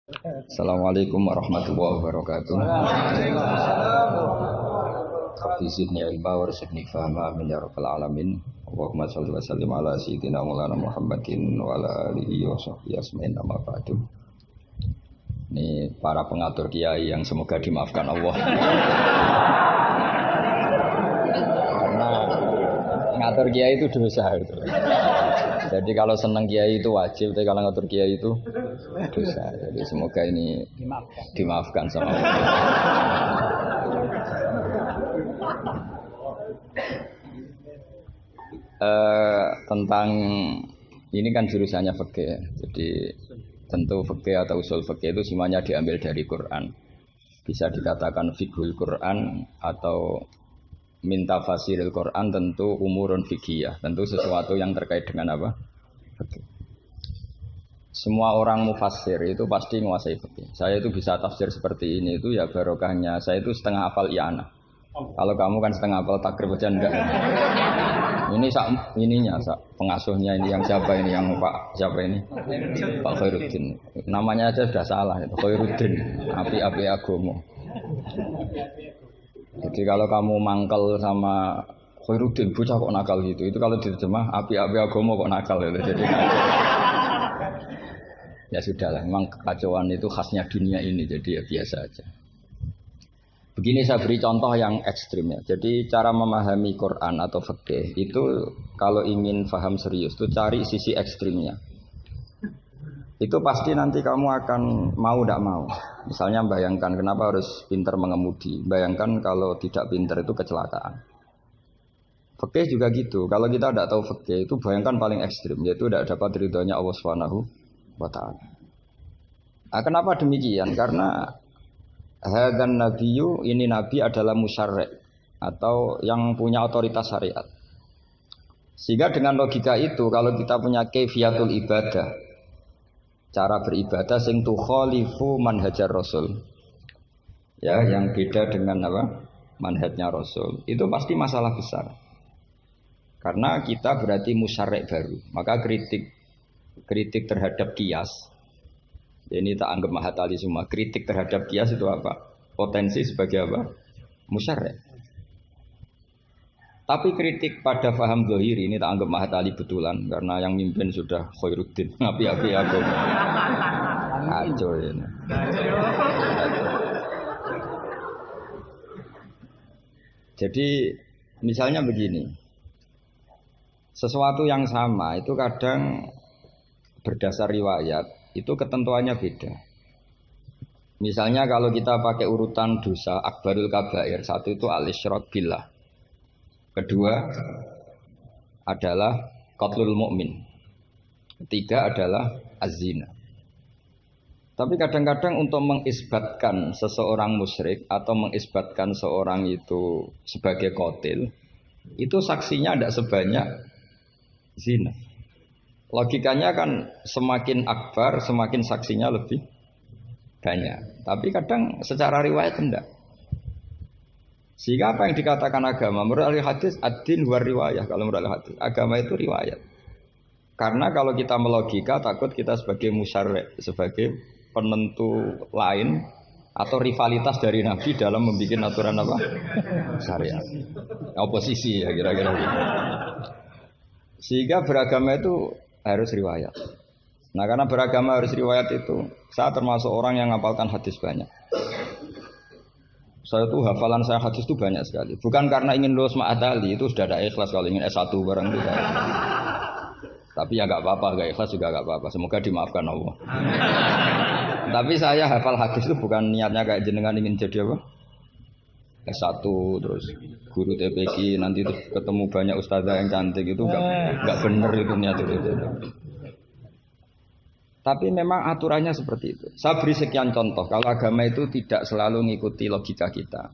Assalamualaikum warahmatullahi wabarakatuh. Rabbi zidni ilma warzuqni fahma amin ya rabbal alamin. Allahumma shalli wa sallim ala sayyidina Maulana Muhammadin wa ala alihi wa sahbihi asma'in amma ba'du. Ini para pengatur kiai yang semoga dimaafkan Allah. Karena ngatur kiai itu dosa gitu. Jadi kalau senang kiai itu wajib, tapi kalau ngatur kiai itu dosa. Jadi semoga ini dimaafkan sama Allah. Tentang ini kan jurusannya fikih. Jadi tentu fikih atau usul fikih itu semuanya diambil dari Quran. Bisa dikatakan fiqhul Quran atau minta fasiril Quran, tentu umurun fikih, tentu sesuatu yang terkait dengan apa? Fikih. Semua orang mufassir itu pasti menguasai fikih. Saya itu bisa tafsir seperti ini itu ya barokahnya. Saya itu setengah hafal i'anah. Kalau kamu kan setengah hafal takrib aja enggak. Ini pengasuhnya ini yang siapa ini, yang Pak siapa ini? Pak Khairuddin. Namanya aja sudah salah itu, Khairuddin. Api-api agomo. Jadi kalau kamu mangkel sama Khairuddin, bocah kok nakal gitu. Itu kalau diterjemah api-api agomo kok nakal gitu. Jadi ya sudahlah, memang kekacauan itu khasnya dunia ini, jadi ya biasa aja. Begini saya beri contoh yang ekstrim ya. Jadi cara memahami Quran atau fikih itu kalau ingin paham serius itu cari sisi ekstrimnya. Itu pasti nanti kamu akan mau tidak mau. Misalnya bayangkan kenapa harus pintar mengemudi. Bayangkan kalau tidak pintar itu kecelakaan. Fikih juga gitu. Kalau kita tidak tahu fikih itu bayangkan paling ekstrim, yaitu tidak dapat ridhonya Allah Subhanahu wa ta'ala. Nah, kenapa demikian? Karena hadan nabiyyu, ini nabi adalah musyarri' atau yang punya otoritas syariat. Sehingga dengan logika itu kalau kita punya kaifiyatul ibadah, cara beribadah sing tukhalifu manhajar rasul, ya yang beda dengan apa? Manhajnya rasul, itu pasti masalah besar. Karena kita berarti musyarri' baru. Maka kritik terhadap kias, ini tak anggap mahatali semua. Kritik terhadap kias itu apa? Potensi sebagai apa? Musyarri'. Tapi kritik pada faham zahiri ini tak anggap mahatali betulan, karena yang mimpin sudah Khairuddin. Api-api aku. Kacau ini. Jadi misalnya begini, sesuatu yang sama itu kadang berdasar riwayat itu ketentuannya beda. Misalnya kalau kita pakai urutan dosa akbarul kabair, satu itu al-isyrak billah, kedua adalah qatlul mu'min, ketiga adalah az-zina. Tapi kadang-kadang untuk mengisbatkan seseorang musyrik atau mengisbatkan seorang itu sebagai qatil, itu saksinya tidak sebanyak zina. Logikanya kan semakin akbar, semakin saksinya lebih banyak. Tapi kadang secara riwayat tidak. Sehingga apa yang dikatakan agama? Menurut ahli hadis, ad-din huwa riwayah. Kalau menurut ahli hadis, agama itu riwayat. Karena kalau kita melogika, takut kita sebagai musyarri', sebagai penentu lain atau rivalitas dari Nabi dalam membuat aturan apa? Syariat. Oposisi ya kira-kira. Sehingga beragama itu harus riwayat. Nah karena beragama harus riwayat itu, saya termasuk orang yang ngapalkan hadis banyak. Saya tuh hafalan saya hadis itu banyak sekali. Bukan karena ingin lulus ma'adali, itu sudah ada ikhlas kalau ingin S1 barang itu. Tapi ya gak apa-apa, gak ikhlas juga gak apa-apa. Semoga dimaafkan Allah. Tapi saya hafal hadis itu bukan niatnya kayak jenengan ingin jadi apa? S1 terus guru TPQ nanti terus ketemu banyak ustazah yang cantik, itu enggak benar itu niat itu. Tapi memang aturannya seperti itu. Saya beri sekian contoh. Kalau agama itu tidak selalu mengikuti logika kita.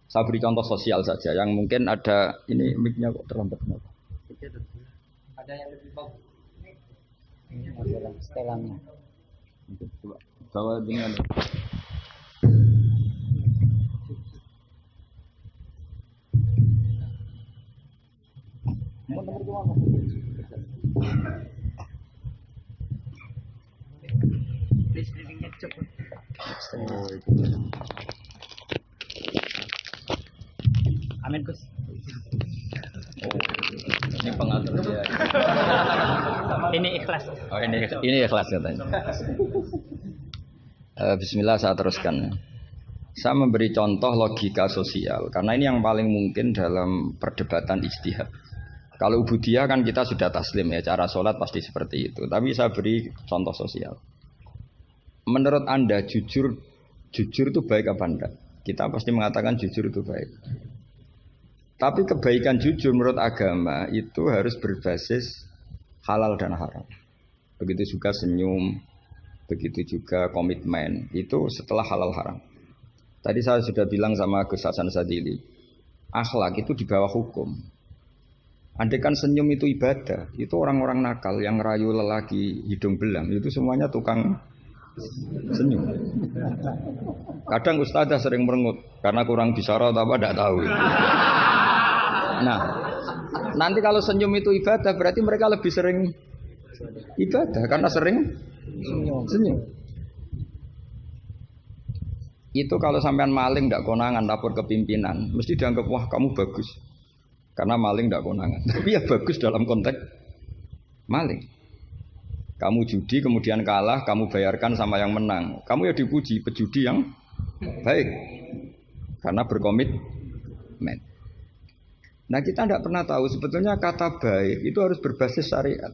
Saya beri contoh sosial saja yang mungkin ada ini mic-nya kok terlambat kenapa? Ada yang lebih bagus. Ini masalah setelannya. Coba bawa dengan Please, cepet. Oh, itu. Amin Gus. Ini pengatur dia. Ini ikhlas. Oh, ini ikhlas katanya. Bismillah, saya teruskan. Saya memberi contoh logika sosial karena ini yang paling mungkin dalam perdebatan ijtihad. Kalau ubudiyah kan kita sudah taslim ya, cara sholat pasti seperti itu. Tapi saya beri contoh sosial. Menurut Anda jujur itu baik apa enggak? Kita pasti mengatakan jujur itu baik. Tapi kebaikan jujur menurut agama itu harus berbasis halal dan haram. Begitu juga senyum, begitu juga komitmen. Itu setelah halal haram. Tadi saya sudah bilang sama Gus Hasan Sadili, akhlak itu di bawah hukum. Andai kan senyum itu ibadah, itu orang-orang nakal yang rayu lelaki hidung belang, itu semuanya tukang senyum. Kadang ustazah sering merengut karena kurang bisyarah apa tidak tahu. Nah, nanti kalau senyum itu ibadah berarti mereka lebih sering ibadah karena sering senyum. Itu kalau sampean maling tidak konangan lapor ke pimpinan, mesti dianggap wah kamu bagus. Karena maling tidak konangan. Tapi ya bagus dalam konteks maling. Kamu judi kemudian kalah, kamu bayarkan sama yang menang. Kamu ya dipuji pejudi yang baik. Karena berkomitmen. Nah kita tidak pernah tahu sebetulnya kata baik itu harus berbasis syariat.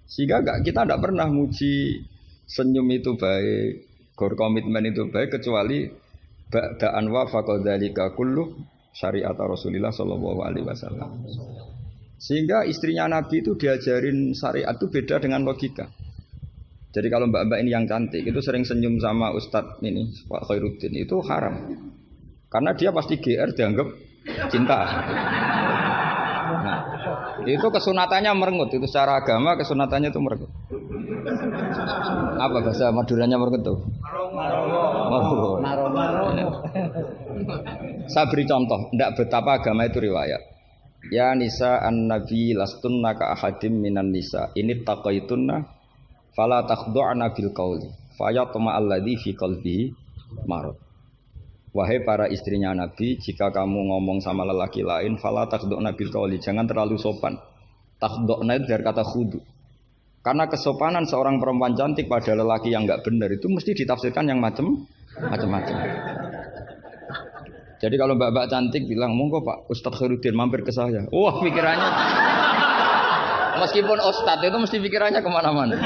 Sehingga kita tidak pernah muji senyum itu baik, berkomitmen itu baik kecuali ba'da'an wa faqadzalika kullu syariat Rasulullah sallallahu alaihi wasallam. Sehingga istrinya Nabi itu diajarin syariat itu beda dengan logika. Jadi kalau mbak-mbak ini yang cantik itu sering senyum sama Ustadz ini Pak Khairuddin itu haram. Karena dia pasti GR dianggap cinta. Nah, itu kesunatannya merengut, itu secara agama kesunatannya itu merengut. Apa bahasa Maduranya merengut tuh? Maromo. Saya beri contoh, tidak betapa agama itu riwayat. Ya nisa an-nabi lastunna ka ahadim minan nisa. Ini taqaitunna fala takhdu'na bil qauli. Fayatma alladzi fi qalbihi marad. Wahai para istrinya Nabi, jika kamu ngomong sama lelaki lain, fala takhdu'na bil qauli, jangan terlalu sopan. Takhdu'na itu dari kata khudu. Karena kesopanan seorang perempuan cantik pada lelaki yang enggak benar itu mesti ditafsirkan yang macam-macam. Jadi kalau mbak-mbak cantik bilang, monggo Pak Ustadz Khairuddin mampir ke saya. Wah pikirannya, meskipun Ustadz itu mesti pikirannya kemana-mana.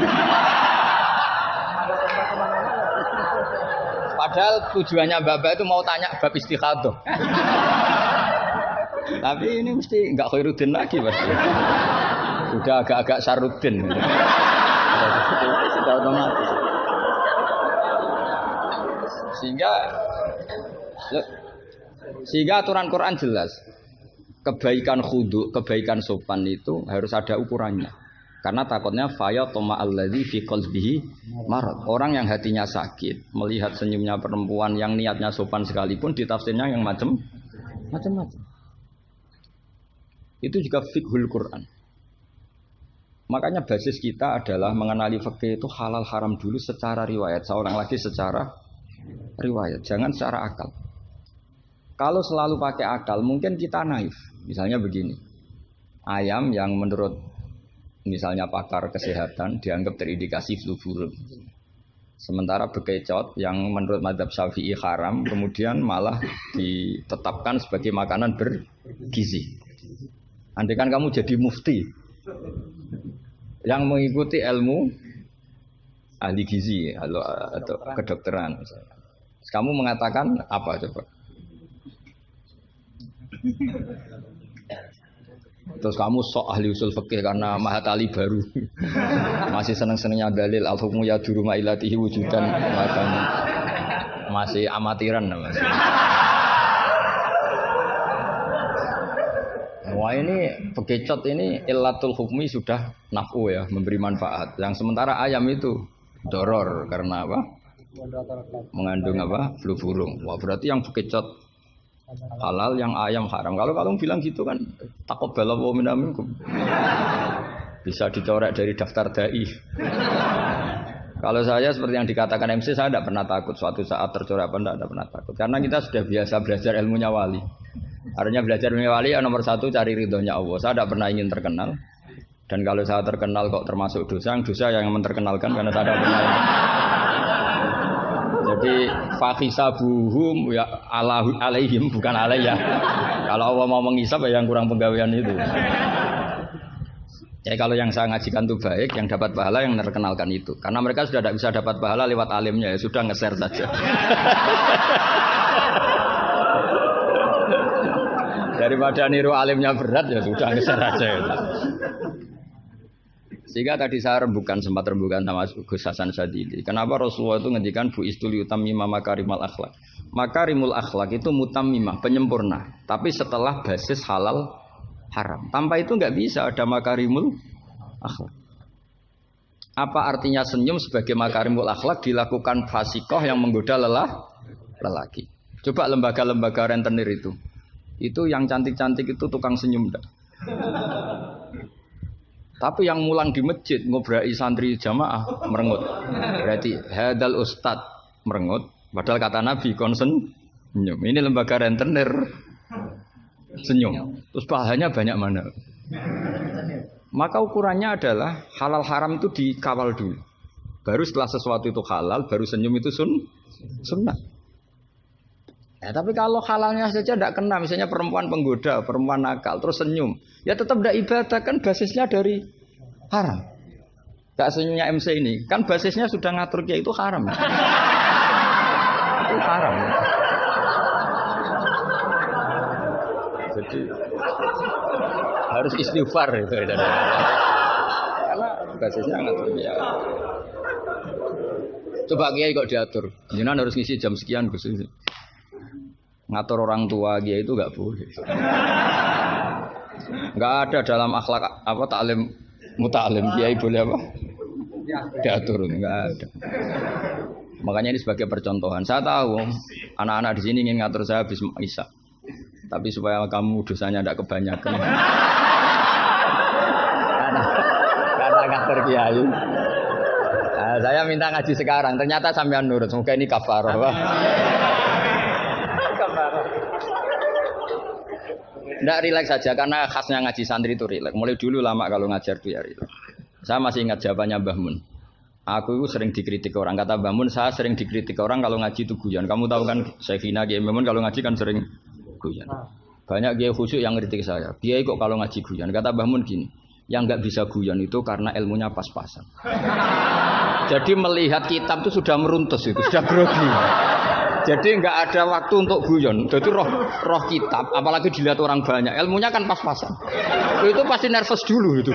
Padahal tujuannya mbak-mbak itu mau tanya bab istikhadah. Tapi ini mesti enggak Khairuddin lagi pasti. Udah agak-agak Saruddin. Sudah otomatis. Sehingga aturan Quran jelas. Kebaikan khudu, kebaikan sopan itu harus ada ukurannya. Karena takutnya faya toma alladzi fi qalbihi marad. Orang yang hatinya sakit melihat senyumnya perempuan yang niatnya sopan sekalipun ditafsirnya yang macam-macam. Itu juga fiqhul Quran. Makanya basis kita adalah mengenali fikih itu halal haram dulu secara riwayat. Seorang lagi secara riwayat, jangan secara akal. Kalau selalu pakai akal, mungkin kita naif. Misalnya begini, ayam yang menurut misalnya pakar kesehatan dianggap terindikasi flu burung. Sementara bekecot yang menurut mazhab Syafi'i haram, kemudian malah ditetapkan sebagai makanan bergizi. Andai kan kamu jadi mufti yang mengikuti ilmu ahli gizi atau kedokteran misalnya. Kamu mengatakan apa coba? Terus kamu sok ahli usul fikih karena Mahatali baru masih seneng-senengnya dalil al-hukmu yaduru ma ilatihi wujudan masih amatiran masih. Wah ini bekecot ini illatul hukmi sudah naf'u ya, memberi manfaat. Yang sementara ayam itu doror karena apa? Mengandung apa? Flu burung. Wah berarti yang bekecot halal, yang ayam haram. Kalau kamu bilang gitu kan taqabbalallahu minna minkum. Bisa dicoret dari daftar dai. Kalau saya seperti yang dikatakan MC, saya tidak pernah takut suatu saat tercorak apa tidak pernah takut. Karena kita sudah biasa belajar ilmunya wali. Artinya belajar ilmunya wali ya nomor satu cari ridhonya Allah. Saya tidak pernah ingin terkenal. Dan kalau saya terkenal kok termasuk dosa yang menterkenalkan karena saya tidak pernah. Jadi fahisabuhum ya alaihim bukan alayya. Kalau Allah mau menghisab ya yang kurang penggawean itu. Ya kalau yang saya ngajikan itu baik, yang dapat pahala yang menerkenalkan itu. Karena mereka sudah tidak bisa dapat pahala lewat alimnya, ya sudah nge-share saja. Daripada niru alimnya berat ya sudah nge-share saja. Sehingga tadi saya sempat rembukan sama Gus Hasan Sadili. Kenapa Rasulullah itu ngendikan bu istul yutamima makarimul akhlak. Makarimul akhlak itu mutammimah, penyempurna. Tapi setelah basis halal haram. Tanpa itu nggak bisa ada makarimul akhlak. Apa artinya senyum sebagai makarimul akhlak dilakukan fasikoh yang menggoda lelaki. Coba lembaga-lembaga rentenir itu yang cantik-cantik itu tukang senyum enggak? Tapi yang mulang di masjid ngobrai santri jamaah merengut. Berarti hadal ustad merengut. Padahal kata Nabi konsen senyum. Ini lembaga rentenir senyum. Terus pahalanya banyak mana? Maka ukurannya adalah halal haram itu dikawal dulu. Baru setelah sesuatu itu halal, baru senyum itu sunnah. Ya, tapi kalau halalnya saja tidak kena, misalnya perempuan penggoda, perempuan nakal, terus senyum, ya tetap tidak ibadah, kan basisnya dari haram. Gak senyumnya MC ini, kan basisnya sudah ngatur dia itu haram. Itu haram. Jadi harus istighfar itu. Karena basisnya ngatur dia. Coba kiai kok diatur, jenengan harus ngisi jam sekian Gus. Ngatur orang tua dia itu nggak boleh. Nggak ada dalam akhlak apa taklim mutalim kiai boleh apa? Diatur nggak ada. Makanya ini sebagai percontohan. Saya tahu anak-anak di sini ingin ngatur saya habis Isya. Tapi supaya kamu dosanya tidak kebanyakan. karena ngatur kiai. Nah, saya minta ngaji sekarang. Ternyata sampean nurut. Semoga ini kafarah. Tidak rileks saja karena khasnya ngaji santri itu rileks. Mulai dulu lama kalau ngajar tuh ya rileks. Saya masih ingat jawabannya Mbah Mun. Aku itu sering dikritik orang. Kata Mbah Mun, saya sering dikritik orang kalau ngaji itu guyon. Kamu tahu kan Syekhina Kiai Mbah Mun kalau ngaji kan sering guyon. Banyak kiai khusyuk yang kritik saya. Kiai kok kalau ngaji guyon. Kata Mbah Mun gini, yang nggak bisa guyon itu karena ilmunya pas-pasan. Jadi melihat kitab itu sudah meruntus itu, sudah grogi. Jadi nggak ada waktu untuk guyon. Jadi roh kitab, apalagi dilihat orang banyak, ilmunya kan pas-pasan. Itu pasti nervous dulu itu.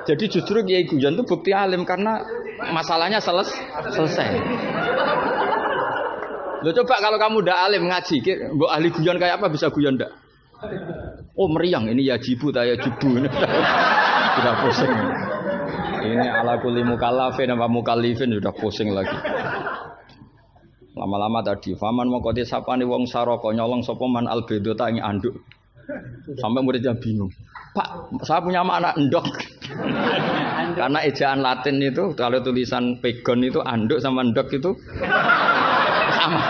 Jadi justru kiai guyon itu bukti alim karena masalahnya selesai. Lo coba kalau kamu udah alim ngaji, mbok ahli guyon kayak apa bisa guyon ndak? Oh meriang ini ya jibu taya jibu ini. Sudah pusing. Ini ala kulli mukallafin apa mukallifin sudah pusing lagi. Lama-lama tadi, faman mau kote sapane wong saroko nyolong sapa man albedo tak ing anduk. Sampai muridnya bingung. Pak, saya punya anak endok. Karena ejaan Latin itu kalau tulisan pegon itu anduk sama endok itu sama.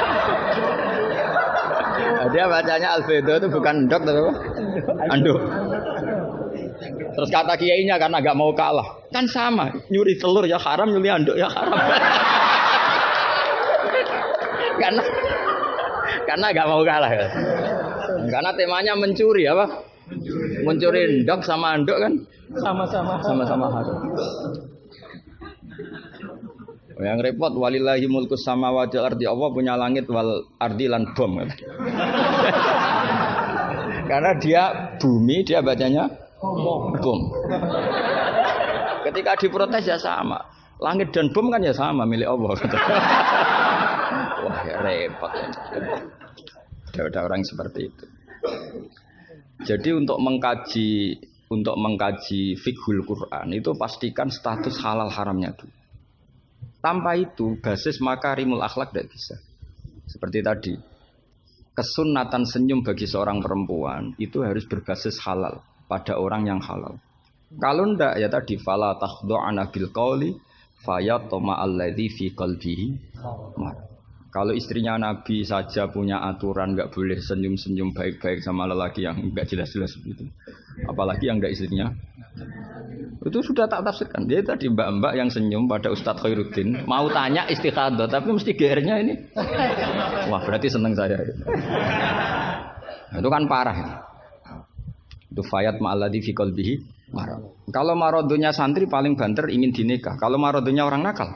Dia bacanya albedo itu bukan endok tapi apa? Anduk. Terus kata kiainya karena agak mau kalah. Kan sama, nyuri telur ya haram, nyuri anduk ya haram. karena nggak mau kalah ya. Karena temanya mencuri apa? Mencuri endok sama anduk kan sama-sama haram. Yang repot walillahi mulkus samawati wal ardi, Allah punya langit wal ardi lan bom. Karena dia bumi, dia bacanya bom. Ketika diprotes ya sama. Langit dan bom kan ya sama milik Allah. Wah ya repot. Ada orang seperti itu. Jadi untuk mengkaji fiqhul Quran itu pastikan status halal haramnya dulu. Tanpa itu basis makarimul akhlak tidak bisa. Seperti tadi, kesunatan senyum bagi seorang perempuan itu harus berbasis halal pada orang yang halal. Kalau ndak ya tadi fala takhdu'ana bil qauli fayatma alladzi fi qalbihi marad. Kalau istrinya Nabi saja punya aturan nggak boleh senyum-senyum baik-baik sama lelaki yang nggak jelas-jelas begitu, apalagi yang nggak istrinya. Itu sudah tak tafsirkan. Dia tadi mbak-mbak yang senyum pada Ustadz Khairuddin mau tanya istikhadah, tapi mesti GR-nya ini. Wah berarti seneng saya. Itu kan parah. Itu fayat ma'alladzi fi qalbihi marad. Kalau marodonya santri paling banter ingin dinikah. Kalau marodonya orang nakal,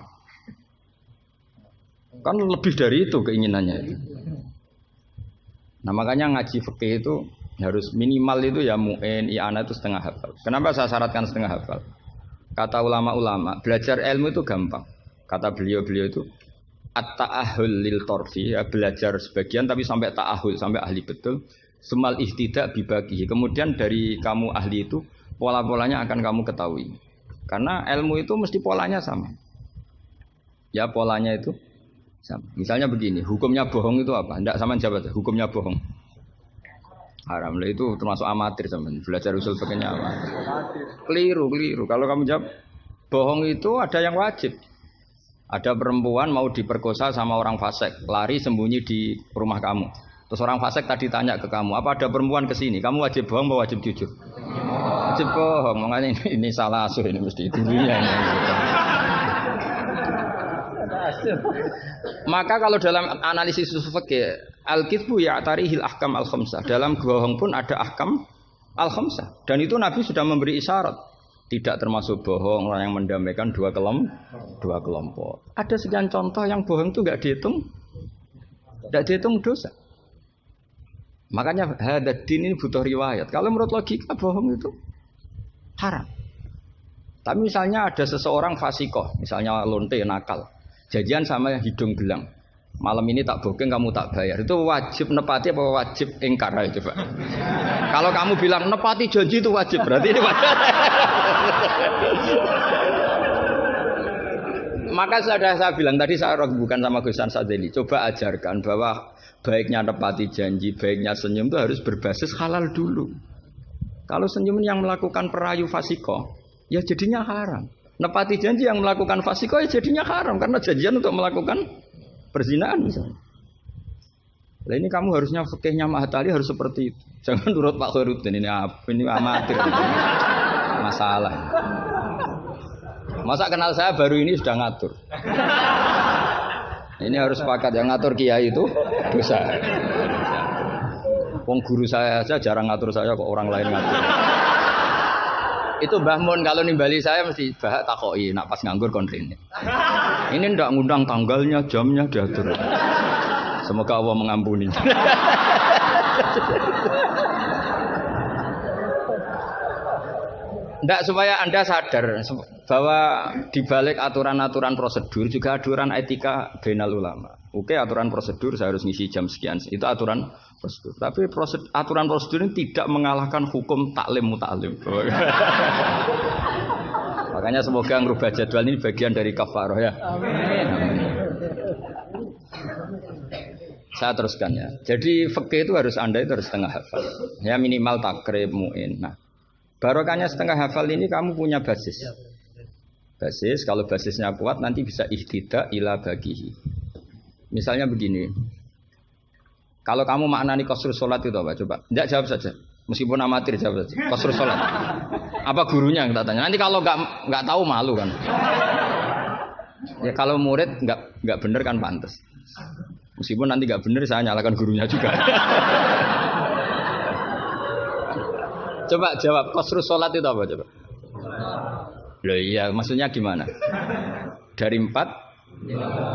kan lebih dari itu keinginannya itu. Nah makanya ngaji fikih itu harus minimal itu ya mu'in, i'anah itu setengah hafal. Kenapa saya syaratkan setengah hafal? Kata ulama-ulama, belajar ilmu itu gampang. Kata beliau-beliau itu at-ta'ahul lil torfi, ya, belajar sebagian tapi sampai ta'ahul, sampai ahli betul. Semal ihtidak bibagihi. Kemudian dari kamu ahli itu pola-polanya akan kamu ketahui. Karena ilmu itu mesti polanya sama. Ya polanya itu sama. Misalnya begini, hukumnya bohong itu apa? Tidak sama jawab, hukumnya bohong haram. Lah itu termasuk amatir teman. Belajar usul fikihnya amatir. Keliru. Kalau kamu jawab bohong itu ada yang wajib. Ada perempuan mau diperkosa sama orang fasik, lari sembunyi di rumah kamu. Terus orang fasik tadi tanya ke kamu, apa ada perempuan ke sini? Kamu wajib bohong atau wajib jujur? Wajib bohong. Makanya ini salah asuh ini mesti dulunya. Maka kalau dalam analisis usul fikih, al-kitsbu ya'tarihil ahkam al-khamsah. Dalam bohong pun ada ahkam al-khamsah. Dan itu Nabi sudah memberi isyarat. Tidak termasuk bohong orang yang mendamaikan dua kelompok. Ada sekian contoh yang bohong itu enggak dihitung dosa. Makanya hadad din ini butuh riwayat. Kalau menurut logika bohong itu haram. Tapi misalnya ada seseorang fasikoh, misalnya lonte nakal. Janjian sama hidung belang. Malam ini tak booking, kamu tak bayar. Itu wajib nepati apa wajib ingkar itu, Pak? Kalau kamu bilang nepati janji itu wajib, berarti ini wajib. Maka saya bilang tadi saya bukan sama Gus Sadeli. Coba ajarkan bahwa baiknya nepati janji, baiknya senyum itu harus berbasis halal dulu. Kalau senyum yang melakukan perayu fasiko, ya jadinya haram. Nepati janji yang melakukan fasiko ya jadinya haram karena janjian untuk melakukan perzinahan misalnya. Nah ini kamu harusnya fikihnya Mahatali harus seperti itu. Jangan nurut Pak Khairuddin ini amatir. Masalah. Masa kenal saya baru ini sudah ngatur. Ini harus sepakat yang ngatur kiai itu dosa. Wong guru saya aja jarang ngatur saya kok orang lain ngatur. Itu Mbah Mun kalau nimbali saya mesti bahak takoki nak pas nganggur konrene. Ini ndak ngundang tanggalnya, jamnya diatur. Semoga Allah mengampuni. Ndak supaya Anda sadar bahwa di balik aturan-aturan prosedur juga aturan etika bainal ulama. Oke, aturan prosedur saya harus ngisi jam sekian. Itu aturan prosedur. Tapi aturan prosedur ini tidak mengalahkan hukum taklim mutaklim. Makanya semoga ngerubah jadwal ini bagian dari kafarah ya. Amin. Saya teruskan ya. Jadi fikih itu harus Anda itu harus setengah hafal. Ya minimal takrib mu'in. Nah, barokahnya setengah hafal ini kamu punya basis. Basis, kalau basisnya kuat nanti bisa ihtidak ila bagihi. Misalnya begini, kalau kamu maknani qasrus sholat itu apa? Coba, tidak jawab saja. Meskipun amatir jawab saja. Qasrus sholat. Apa gurunya yang kita tanya? Nanti kalau nggak tahu malu kan? Ya kalau murid nggak bener kan pantas. Meskipun nanti nggak bener saya nyalakan gurunya juga. Coba jawab qasrus sholat itu apa coba? Loh iya, maksudnya gimana? Dari 4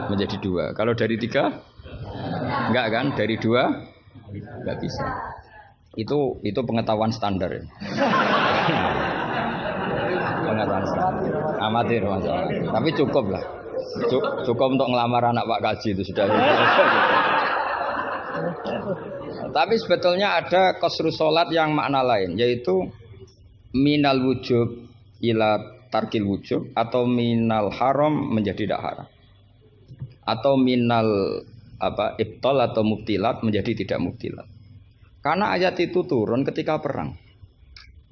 menjadi 2. Kalau dari 3 enggak kan? Dari 2 enggak bisa. Itu pengetahuan standar ya. Pengetahuan standar. Amatir masalah. Tapi cukup lah. Cukup untuk ngelamar anak Pak Kaji itu sudah. Tapi sebetulnya ada qasrus sholat yang makna lain, yaitu minal wujub ila tarkil wujub, atau minal haram menjadi tidak haram, atau minal ibtal atau mubtilat menjadi tidak mubtilat. Karena ayat itu turun ketika perang.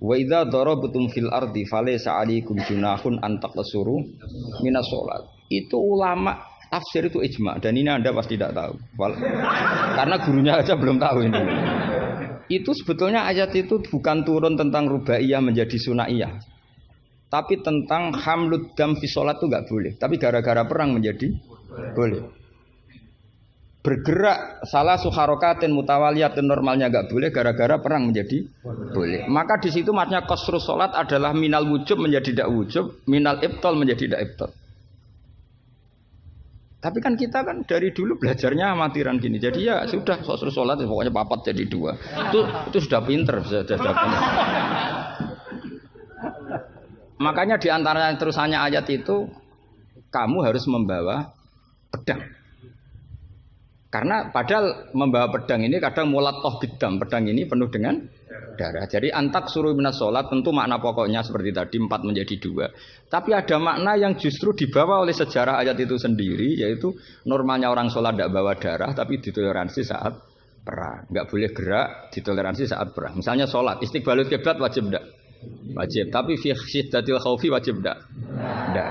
Wa idza darabtum fil ardi falaysa 'alaikum junahun an taqsuru minas shalat. Itu ulama tafsir itu ijma dan ini Anda pasti tidak tahu. Karena gurunya aja belum tahu ini. Itu sebetulnya ayat itu bukan turun tentang rubaiyah menjadi sunaiyah. Tapi tentang hamlud dam fi shalat itu enggak boleh. Tapi gara-gara perang menjadi boleh. Bergerak salah suharokatin mutawaliyatin normalnya enggak boleh, gara-gara perang menjadi boleh. Maka di situ maknanya qasrus salat adalah minal wujub menjadi tidak wujub, minal ibtal menjadi tidak ibtal. Tapi kan kita kan dari dulu belajarnya amatiran gini. Jadi ya sudah qasrus salat pokoknya papat jadi 2. Itu sudah pinter, sudah pinter. Makanya di antara terusannya ayat itu kamu harus membawa pedang. Karena padahal membawa pedang ini kadang mulat toh bidam, pedang ini penuh dengan darah. Jadi antak suruh minas sholat tentu makna pokoknya seperti tadi 4 menjadi 2. Tapi ada makna yang justru dibawa oleh sejarah ayat itu sendiri, yaitu normalnya orang sholat tidak bawa darah tapi ditoleransi saat perang. Enggak boleh gerak, ditoleransi saat perang. Misalnya sholat, istiqbalul kiblat wajib enggak? Wajib. Tapi fi syiddatil khaufi wajib enggak? Enggak.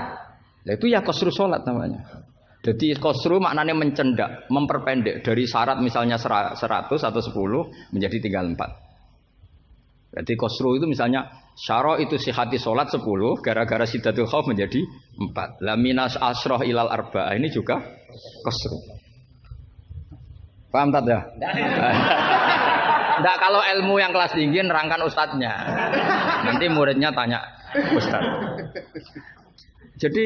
Nah, itu ya qasru sholat namanya. Jadi qasru maknanya mencendak, memperpendek dari syarat misalnya 100 atau 10 menjadi tinggal 4. Jadi qasru itu misalnya syara itu sihati sholat 10 gara-gara syiddatul khauf menjadi 4. La minas asroh ilal arba'ah ini juga qasru. Paham tak ya? Enggak, kalau ilmu yang kelas tinggi nerangkan ustadznya. Nanti muridnya tanya ustadz. Jadi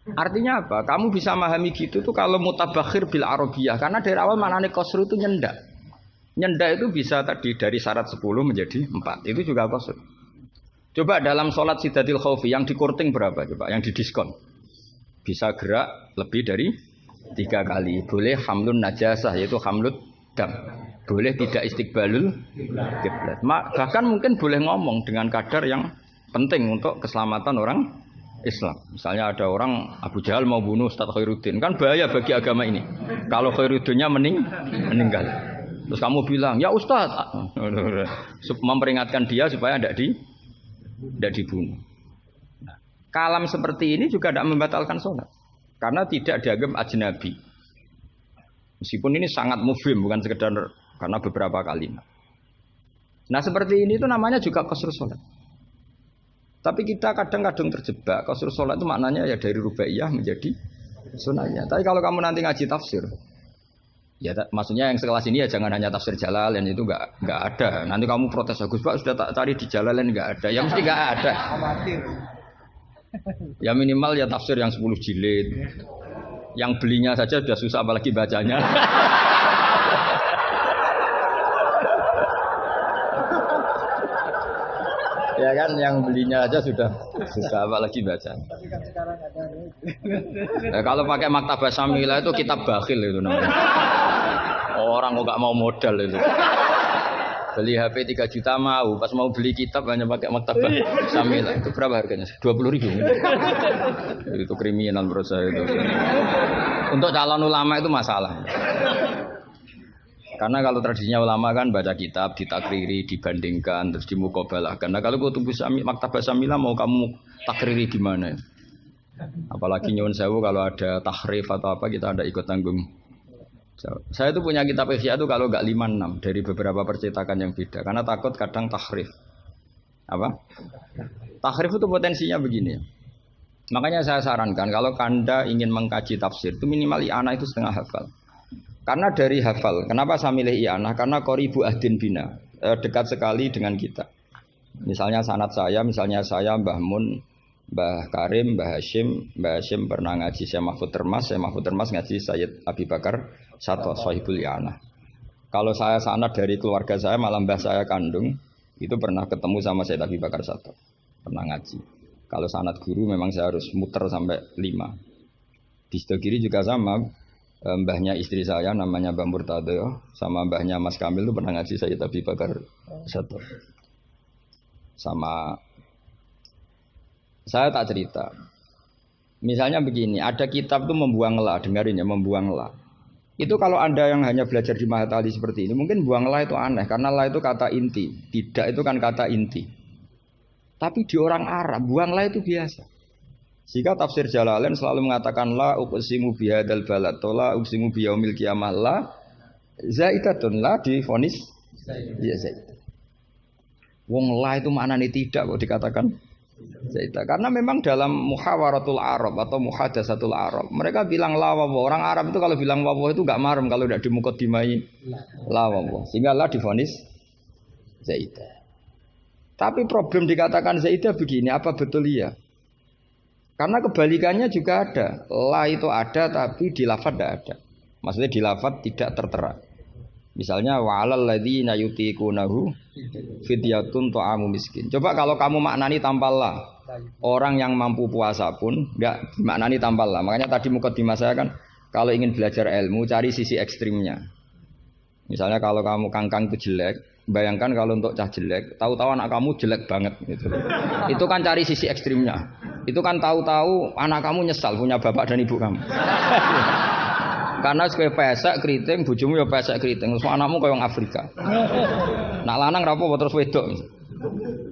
artinya apa? Kamu bisa memahami gitu tuh kalau mutabakhir bil arabiyah. Karena dari awal maknanya qasru itu nyendak. Nyendak itu bisa tadi dari syarat 10 menjadi 4. Itu juga qasru. Coba dalam sholat siddatil khaufi yang dikurting berapa coba? Yang didiskon. Bisa gerak lebih dari 3 kali. Boleh hamlun najasah yaitu hamlut dam. Boleh tidak istiqbalul kiblat. Bahkan mungkin boleh ngomong dengan kadar yang penting untuk keselamatan orang Islam. Misalnya ada orang Abu Jahal mau bunuh Ustaz Khairuddin, kan bahaya bagi agama ini. Kalau Khairuddinnya meninggal. Terus kamu bilang, "Ya Ustaz," memperingatkan dia supaya tidak dibunuh. Nah, kalam seperti ini juga tidak membatalkan sholat. Karena tidak dianggap ajnabi. Meskipun ini sangat mufhim, bukan sekedar karena beberapa kalimat. Nah seperti ini itu namanya juga qasrus sholat. Tapi kita kadang-kadang terjebak. Qasrus sholat itu maknanya ya dari rubaiyah menjadi sunahnya. Tapi kalau kamu nanti ngaji tafsir, ya maksudnya yang sekelas ini ya jangan hanya tafsir Jalalain, itu enggak ada. Nanti kamu protes, Gus Pak sudah tak cari di Jalalain enggak ada. Ya mesti enggak ada. Ya minimal ya tafsir yang 10 jilid. Yang belinya saja sudah susah apalagi bacanya. Ya kan yang belinya aja sudah susah apalagi baca. Nah, kalau pakai Maktabah Syamilah itu kitab bakhil itu namanya. Orang kok gak mau modal itu. Beli HP 3 juta mau, pas mau beli kitab hanya pakai Maktabah Syamilah. Itu berapa harganya? 20.000. Itu kriminal menurut saya itu. Untuk calon ulama itu masalah. Karena kalau tradisinya ulama kan baca kitab, ditakriri, dibandingkan, terus dimuqabalah. Karena kalau kutub Maktabah Syamilah mau kamu takriri gimana? Apalagi nyuwun sewu kalau ada tahrif atau apa kita ada ikut tanggung. Saya itu punya kitab Ihya itu kalau enggak 5-6 dari beberapa percetakan yang beda. Karena takut kadang tahrif. Apa? Tahrif itu potensinya begini. Makanya saya sarankan kalau Anda ingin mengkaji tafsir itu minimal i'anah itu setengah hafal. Karena dari hafal, kenapa saya milih i'anah? Karena qoribu ahdin bina, dekat sekali dengan kita. Misalnya sanad saya, misalnya saya Mbah Mun, Mbah Karim, Mbah Hashim pernah ngaji Syekh Mahfud Termas ngaji Sayyid Abi Bakar Sato, Sahibul i'anah. Kalau saya sanad dari keluarga saya, malah mbah saya kandung, itu pernah ketemu sama Sayyid Abi Bakar Sato, pernah ngaji. Kalau sanad guru memang saya harus muter sampai 5. Di sebelah kiri juga sama. Mbahnya istri saya namanya Mbah Murtado sama mbahnya Mas Kamil itu pernah ngaji Sayyid Abi Bakar Sato. Sama saya tak cerita. Misalnya begini, ada kitab itu membuang la, dengarin ya, membuang la. Itu kalau Anda yang hanya belajar di Mahatali seperti ini, mungkin buang la itu aneh, karena la itu kata inti, tidak itu kan kata inti. Tapi di orang Arab, buang la itu biasa. Jika tafsir Jalalain selalu mengatakan la uqsimu bihadzal balad, la uqsimu biyaumil qiyamah, la zaidatun, la difonis ya zaidah. Wong la itu maknanya tidak kok dikatakan zaidah. Karena memang dalam muhawaratul Arab atau muhaddatsatul Arab, mereka bilang la wawa. Orang Arab itu kalau bilang wawa itu enggak marem kalau tidak dimuqaddimai la wawa. Sehingga la difonis zaidah. Tapi problem dikatakan zaidah begini, apa betul iya? Karena kebalikannya juga ada. La itu ada tapi di lafaz tidak ada. Maksudnya di lafaz tidak tertera. Misalnya wa'alal ladzina yutiqunahu fidyatun ta'amu miskin. Coba kalau kamu maknani tanpa la. Orang yang mampu puasa pun enggak maknani tanpa la. Makanya tadi mukadimah saya kan kalau ingin belajar ilmu cari sisi ekstrimnya. Misalnya kalau kamu kangkang itu jelek, bayangkan kalau untuk cah jelek, tahu-tahu anak kamu jelek banget gitu. Itu kan cari sisi ekstrimnya. Itu kan tahu-tahu anak kamu nyesal punya bapak dan ibu kamu. Karena sekali pesek keriting, bojomu ya pesek keriting, terus anakmu kayak orang Afrika. Nak lanang rapo terus wedok.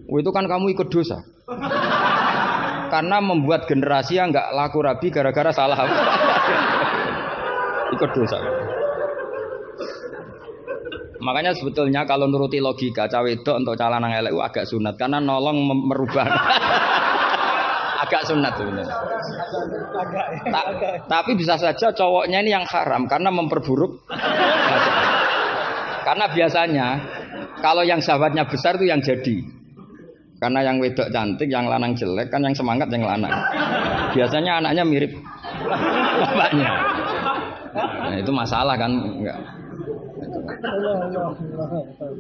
Itu kan kamu ikut dosa. Karena membuat generasi yang enggak laku rabi gara-gara salah. Ikut dosa. Makanya sebetulnya kalau nuruti logika cawe wedok untuk cah lanang elek agak sunat karena nolong merubah. Agak sunat sebenarnya. Tapi bisa saja cowoknya ini yang haram karena memperburuk. Karena biasanya kalau yang sahabatnya besar itu yang jadi. Karena yang wedok cantik, yang lanang jelek kan yang semangat yang lanang. Biasanya anaknya mirip bapaknya. Nah, itu masalah kan enggak.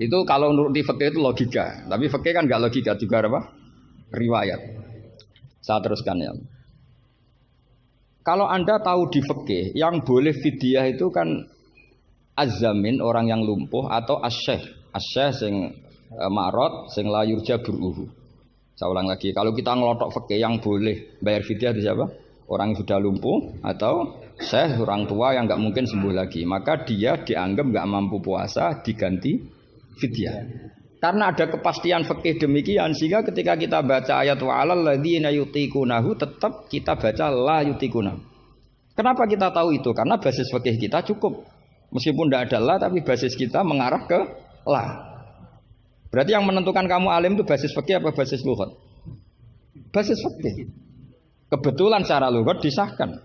Itu kalau nuruti fikih itu logika. Tapi fikih kan enggak logika juga apa? Riwayat. Saya teruskan ya. Kalau Anda tahu di fikih yang boleh fidyah itu kan az-zamin orang yang lumpuh atau as-syekh. As-syekh sing marot sing la yurja buruhu. Saya ulang lagi, kalau kita ngelotok fikih yang boleh bayar fidyah itu siapa? Orang yang sudah lumpuh atau syekh orang tua yang enggak mungkin sembuh lagi, maka dia dianggap enggak mampu puasa diganti fidyah. Karena ada kepastian fikih demikian sehingga ketika kita baca ayat wa'alal ladzina yutiqunahu tetap kita baca la yutiqunahu. Kenapa kita tahu itu? Karena basis fikih kita cukup. Meskipun tidak ada la tapi basis kita mengarah ke la. Berarti yang menentukan kamu alim itu basis fikih apa basis lughat? Basis fikih. Kebetulan secara lughat disahkan.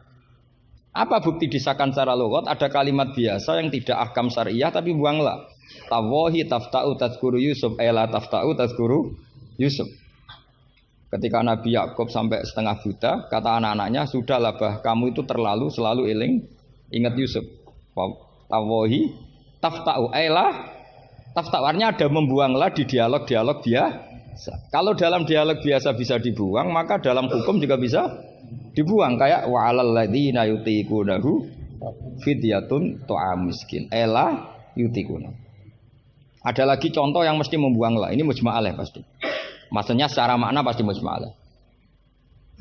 Apa bukti disahkan secara lughat? Ada kalimat biasa yang tidak ahkam syariah tapi buang la. Tawahi tafta'u tazkuru Yusuf ela tafta'u tazkuru Yusuf. Ketika Nabi Yakub sampai setengah buta, kata anak-anaknya, sudahlah bah kamu itu terlalu selalu eling ingat Yusuf. Tawahi tafta'u ela tafta'u artinya ada membuanglah di dialog-dialog biasa. Kalau dalam dialog biasa bisa dibuang, maka dalam hukum juga bisa dibuang kayak wa'alal ladzina yutiqunahu fidyatun ta'am miskin ela yutiqunahu. Ada lagi contoh yang mesti membuang lah. Ini mujma'alah pasti. Maksudnya secara makna pasti mujma'alah.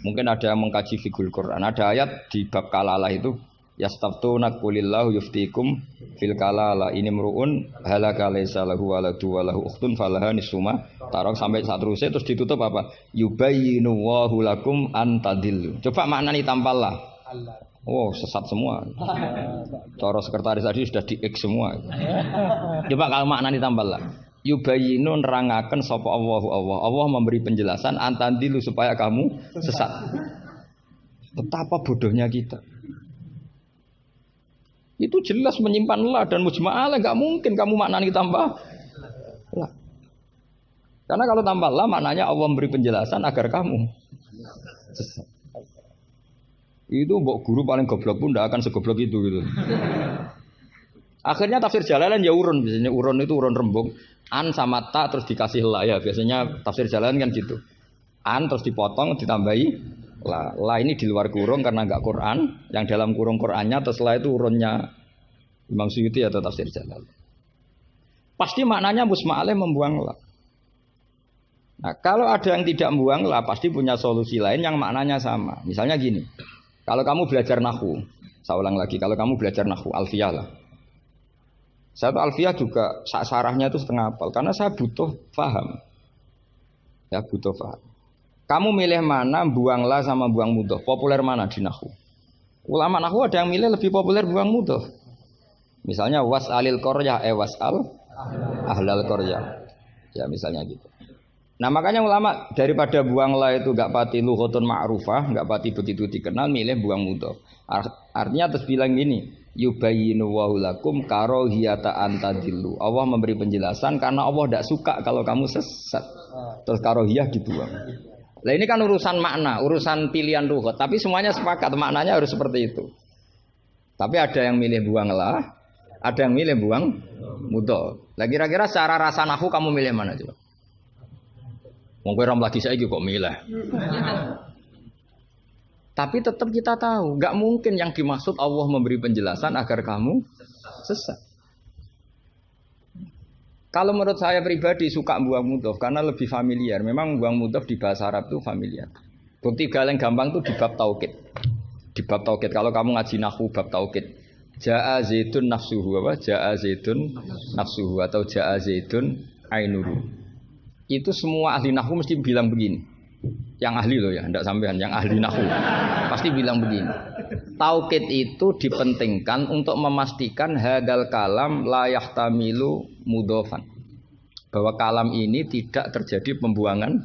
Mungkin ada yang mengkaji fikul Quran. Ada ayat di bab kalalah itu yastaftuna qulillahu yuftikum fil kalalah ini mruun halaka laisa lahu waladu wa lahu ukhtun falaha nisuma tarok sampai saat terusnya terus ditutup apa yubayyinu wallahu lakum an tadillu. Coba maknani tampallah. Oh sesat semua. Cara sekretaris tadi sudah di X semua. Coba kalau maknanya tambah lah. Yubayinu nerangaken sapa Allah memberi penjelasan antandilu supaya kamu sesat. Betapa bodohnya kita. Itu jelas menyimpan la dan mujma'alah enggak mungkin kamu maknanya tambah la. Karena kalau tambah la maknanya Allah memberi penjelasan agar kamu sesat. Itu mbok guru paling goblok pun tidak akan segoblok itu gitu. Akhirnya tafsir Jalalain ya urun, biasanya urun itu urun rembuk. An sama ta terus dikasih la ya, biasanya tafsir Jalalain kan gitu. An terus dipotong ditambahi la. La ini di luar kurung karena enggak Quran, yang dalam kurung Qurannya terus la itu urunnya Imam Suyuti atau tafsir Jalalain. Pasti maknanya musma'aleh membuang la. Nah, kalau ada yang tidak membuang la pasti punya solusi lain yang maknanya sama. Misalnya gini. Kalau kamu belajar nahwu, Saya ulang lagi, kalau kamu belajar nahwu alfiyah lah. Saya tuh alfiyah juga sarahnya itu setengah hafal karena saya butuh paham. Ya butuh paham. Kamu milih mana buang la sama buang mudhof? Populer mana di nahwu? Ulama nahwu ada yang milih lebih populer buang mudhof. Misalnya was'alil qaryah was'al ahlal qaryah. Ya misalnya gitu. Nah makanya ulama daripada buang la itu gak pati lughatun ma'rufah, gak pati begitu dikenal, milih buang mudhof. Artinya terus bilang gini, yubayyinu wa lakum karahiyata antadillu. Allah memberi penjelasan karena Allah tidak suka kalau kamu sesat. Terus karohiyah dibuang. Nah ini kan urusan makna, urusan pilihan lughat, tapi semuanya sepakat maknanya harus seperti itu. Tapi ada yang milih buang la, ada yang milih buang mudhof. Lah kira-kira secara rasa nahwu kamu milih mana coba? Wong kowe ram lagi saiki kok milih. Tapi tetap kita tahu, nggak mungkin yang dimaksud Allah memberi penjelasan agar kamu sesat. Kalau menurut saya pribadi suka buang mudhof karena lebih familiar. Memang buang mudhof di bahasa Arab itu familiar. Bukti paling gampang itu di bab taukid. Di bab taukid kalau kamu ngaji nahwu bab taukid. Ja'a zaitun nafsuhu apa? Ja'a zaitun nafsuhu atau ja'a zaitun ainuru. Itu semua ahli nahwu mesti bilang begini. Yang ahli loh ya, enggak sampean, yang ahli nahwu pasti bilang begini. Taukid itu dipentingkan untuk memastikan hadal kalam la yahtamilu mudhofan. Bahwa kalam ini tidak terjadi pembuangan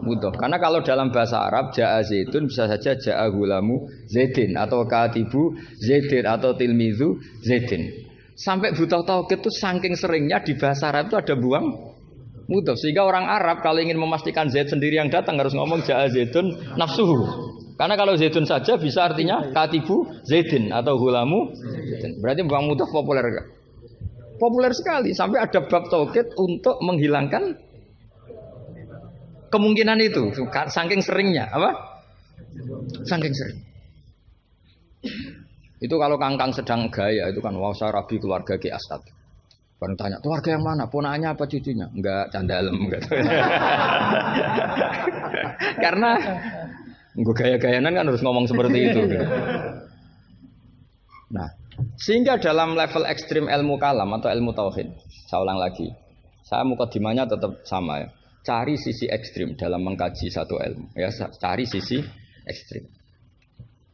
mudhof. Karena kalau dalam bahasa Arab ja'a zaitun bisa saja ja'a gulamu zaidin atau katibu zaidin atau tilmizu zaidin. Sampai butuh taukid itu saking seringnya di bahasa Arab itu ada buang mudhof, sehingga orang Arab kalau ingin memastikan Zaid sendiri yang datang harus ngomong ja'a zaitun nafsuhu. Karena kalau zaitun saja bisa artinya katibu zaidin atau gulamu zaidin. Berarti buang mudhof populer enggak? Populer sekali sampai ada bab taukid untuk menghilangkan kemungkinan itu. Saking seringnya, apa? Saking sering. Itu kalau kangkang sedang gaya itu kan wah saya rabi keluarga Ki Astad. Baru tanya, keluarga yang mana? Ponakannya apa cucunya? Enggak, candalem enggak. Karena gue gaya-gayanan kan harus ngomong seperti itu. Nah, sehingga dalam level ekstrim ilmu kalam atau ilmu tauhid, saya ulang lagi, saya mukadimahnya tetap sama ya. Cari sisi ekstrim dalam mengkaji satu ilmu, ya cari sisi ekstrim.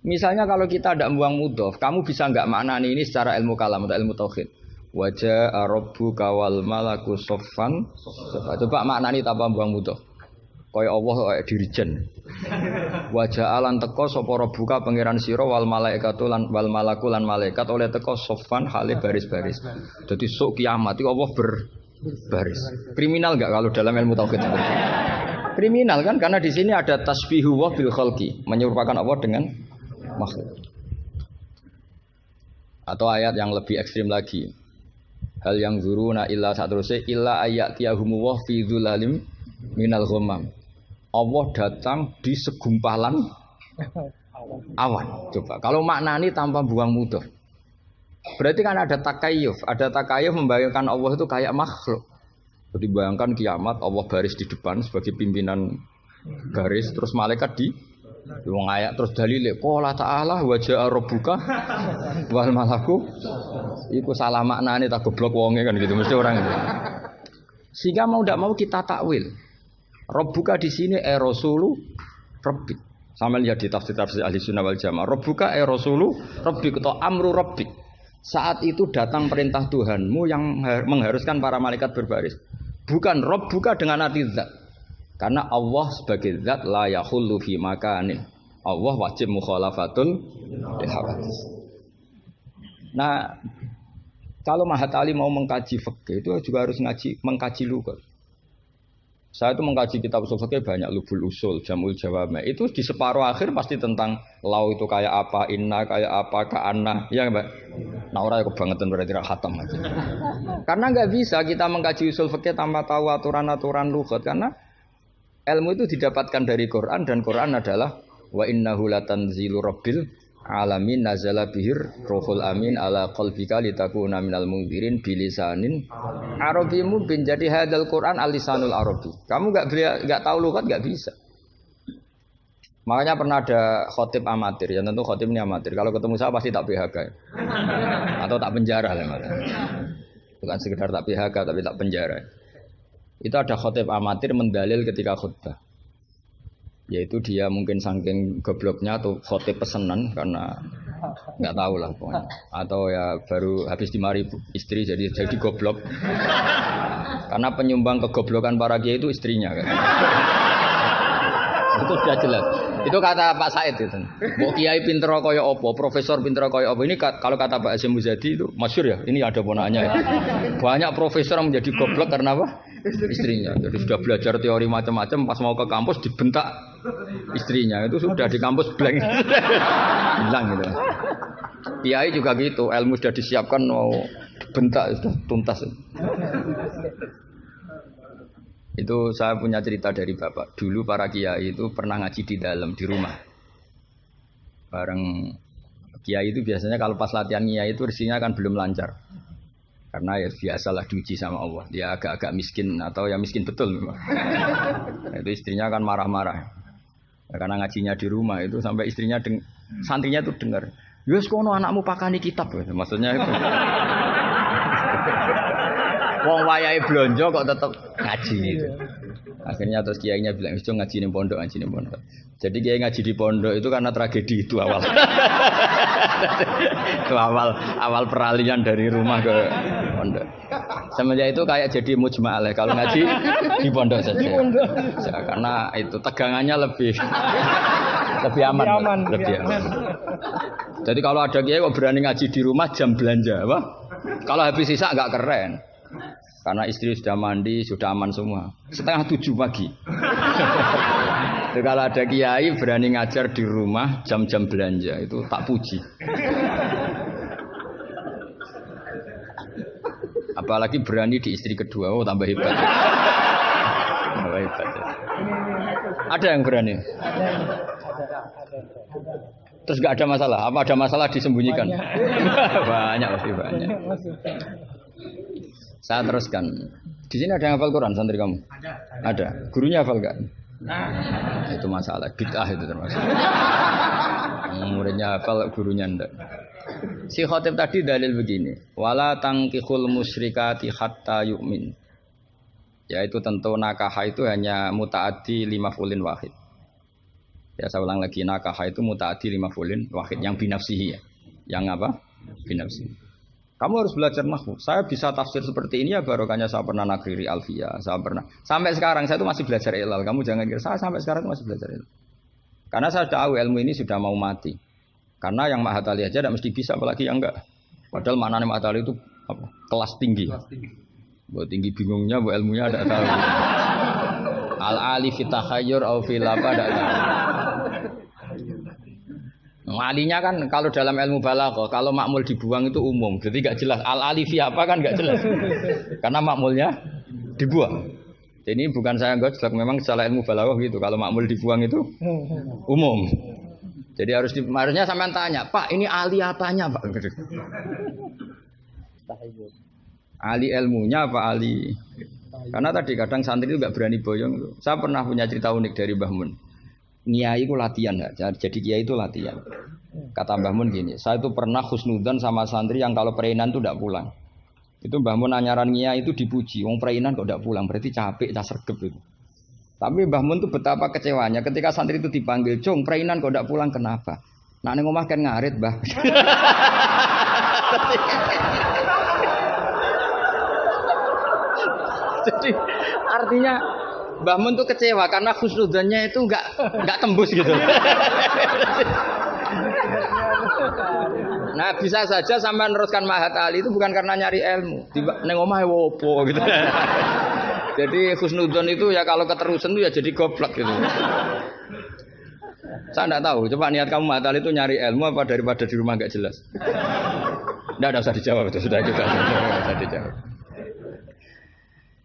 Misalnya kalau kita tidak membuang mudhof, kamu bisa nggak maknani ini secara ilmu kalam atau ilmu tauhid. Wajah Rabbu kawal malaku soffan. Coba maknani tanpa buang mudhof. Kaya Allah kaya dirijen. Wajah alan teko sapa Rabbuka pangeran sira wal malaikatu lan wal malaku lan malaikat oleh teko soffan hale baris-baris. Jadi sok kiamat itu Allah berbaris. Kriminal enggak kalau dalam ilmu tauhid seperti itu? Kriminal kan karena di sini ada tasbihu wa bil khalqi, menyerupakan Allah dengan makhluk. Atau ayat yang lebih ekstrim lagi. Hal yang zuruna illa satruse illa ayatiyahumu wa fi dzulalim minal ghamam. Allah datang di segumpalan awan. Coba kalau maknani tanpa buang mudhof. Berarti kan ada takayuf membayangkan Allah itu kayak makhluk. Jadi bayangkan kiamat Allah baris di depan sebagai pimpinan garis terus malaikat di wong ayat terus dalile qala ta'ala wa ja'a rabbuka wal malaku iku salah maknane tak goblok wonge kan gitu mesti orang itu. Sehingga mau ndak mau kita takwil. Rabbuka di sini rasulu rabbik. Sama lihat di tafsir ahli sunnah wal jamaah. Rabbuka rasulu rabbik atau amru rabbik. Saat itu datang perintah Tuhanmu yang mengharuskan para malaikat berbaris. Bukan Rabbuka dengan arti zat. Karena Allah sebagai zat la yahullu fi makanin. Allah wajib mukhalafatul hawadits. Nah, kalau Mahatali mau mengkaji fikih itu juga harus mengkaji lughat. Saya itu mengkaji kitab usul fikih banyak, Lubul Usul, Jamul Jawami. Itu di separuh akhir pasti tentang lau itu kayak apa, inna kayak apa, ka'anna, ya Mbak. Nah orang kebangetan berarti khatam aja. Karena nggak bisa kita mengkaji usul fikih tanpa tahu aturan-aturan lughat karena ilmu itu didapatkan dari Quran dan Quran adalah wa innahu latanzilu rabbil alamin nazala bihir ruhul amin ala qalbika litakuna minal munzirin bilisanin arabi mubin. Jadi hadal Quran al-lisanul arabi. Kamu enggak tahu lughat enggak bisa. Makanya pernah ada khotib amatir, ya tentu khotib ini amatir. Kalau ketemu saya pasti tak PHK atau tak penjara lah malah. Bukan sekedar tak PHK tapi tak penjara. Itu ada khotib amatir mendalil ketika khutbah. Yaitu dia mungkin saking gobloknya atau khotib pesenan karena nggak tahu lah pokoknya. Atau ya baru habis dimari istri jadi goblok. Karena penyumbang kegoblokan para kiai itu istrinya kan. Itu sudah jelas. Itu kata Pak Said itu. Mbok kiai pinter kaya apa, profesor pinter kaya apa. Ini kalau kata Pak Hasyim Muzadi itu masyhur ya. Ini ada ponaknya ya. Banyak profesor yang menjadi goblok karena apa? Istrinya. Jadi sudah belajar teori macam-macam pas mau ke kampus dibentak istrinya. Itu sudah di kampus blank. Hilang gitu. Kiai juga gitu, ilmu sudah disiapkan mau dibentak sudah tuntas. Itu saya punya cerita dari bapak. Dulu para kiai itu pernah ngaji di dalam di rumah. Bareng kiai itu biasanya kalau pas latihan kiai itu rezekinya kan belum lancar. Karena ya biasalah diuji sama Allah. Dia agak-agak miskin atau ya miskin betul memang. Itu istrinya kan marah-marah. Ya, karena ngajinya di rumah itu sampai istrinya santrinya tuh dengar. Yus kono anakmu pakani kitab. Maksudnya itu. Wong wayahe blonjo kok tetep ngaji gitu. Akhirnya terus kiainya bilang, "Wis ngaji ning pondok, ngaji ning pondok." Jadi kiai ngaji di pondok itu karena tragedi itu awal. Itu awal peralihan dari rumah ke pondok. Semenjak itu kayak jadi mujma'ah kalau ngaji di pondok saja. Ya, karena itu tegangannya lebih aman. Jadi kalau ada kiai kok berani ngaji di rumah jam belanja, apa? Kalau habis sisa enggak keren. Karena istri sudah mandi, sudah aman semua. 6:30 pagi. Jadi kalau ada kiai berani ngajar di rumah jam-jam belanja itu tak puji. Apalagi berani di istri kedua, oh tambah hebat. Tambah hebat. Ya. Ada yang berani? Terus nggak ada masalah? Apa ada masalah disembunyikan? Banyak pasti banyak. Saya teruskan. Di sini ada yang hafal Quran santri kamu? Ada. Gurunya hafal enggak? Nah, itu masalah. Bid'ah itu termasuk. Muridnya hafal, gurunya enggak. Si khotib tadi dalil begini. Wala tangkihul musyrikati hatta yu'min. Yaitu tentu nakah itu hanya muta'addi 5 fulin wahid. Ya saya ulang lagi, nakah itu muta'addi 5 fulin wahid. Yang binafsihi ya. Yang apa? Binafsihi. Kamu harus belajar nahwu. Saya bisa tafsir seperti ini ya barokahnya saya pernah nakriri alfiyah, saya pernah. Sampai sekarang saya itu masih belajar ilal. Kamu jangan kira saya sampai sekarang itu masih belajar ilal. Karena saya tahu ilmu ini sudah mau mati. Karena yang Mahatali aja tidak mesti bisa, apalagi yang enggak. Padahal maknanya Mahatali itu apa? Kelas tinggi. Buat tinggi bingungnya, buat ilmunya ada tahu. Al-ali fitahayyur au fil apa ada tahu. Alinya kan kalau dalam ilmu balaghah kalau makmul dibuang itu umum, jadi nggak jelas al-alifi apa kan nggak jelas, karena makmulnya dibuang. Jadi ini bukan saya nggak jelas, memang secara ilmu balaghah gitu. Kalau makmul dibuang itu umum. Jadi harusnya sampean tanya, Pak ini ali apanya Pak? Ali ilmunya apa ali? Karena tadi kadang santri itu nggak berani boyong. Saya pernah punya cerita unik dari Mbah Mun. Kiai itu latihan, jadi kiai itu latihan. Kata Mbah Mun gini, saya itu pernah husnudzon sama santri yang kalau pereinan itu tidak pulang. Itu Mbah Mun anyaran kiai itu dipuji, wong pereinan kok tidak pulang, berarti capek, sergep itu. Tapi Mbah Mun itu betapa kecewanya ketika santri itu dipanggil, "Cung, pereinan kok tidak pulang kenapa?" Nak ning omah kan ngarit, Mbah. Jadi artinya Mbah Mun tuh kecewa karena husnudzonnya itu enggak tembus gitu. Nah, bisa saja sampai meneruskan Mahat Ali itu bukan karena nyari ilmu. Ning omahe wopo gitu. Jadi husnudzon itu ya kalau keterusan itu ya jadi goblok gitu. Saya enggak tahu, coba niat kamu Mahat Ali itu nyari ilmu apa daripada di rumah enggak jelas. Enggak usah dijawab itu sudah juga. Enggak usah dijawab.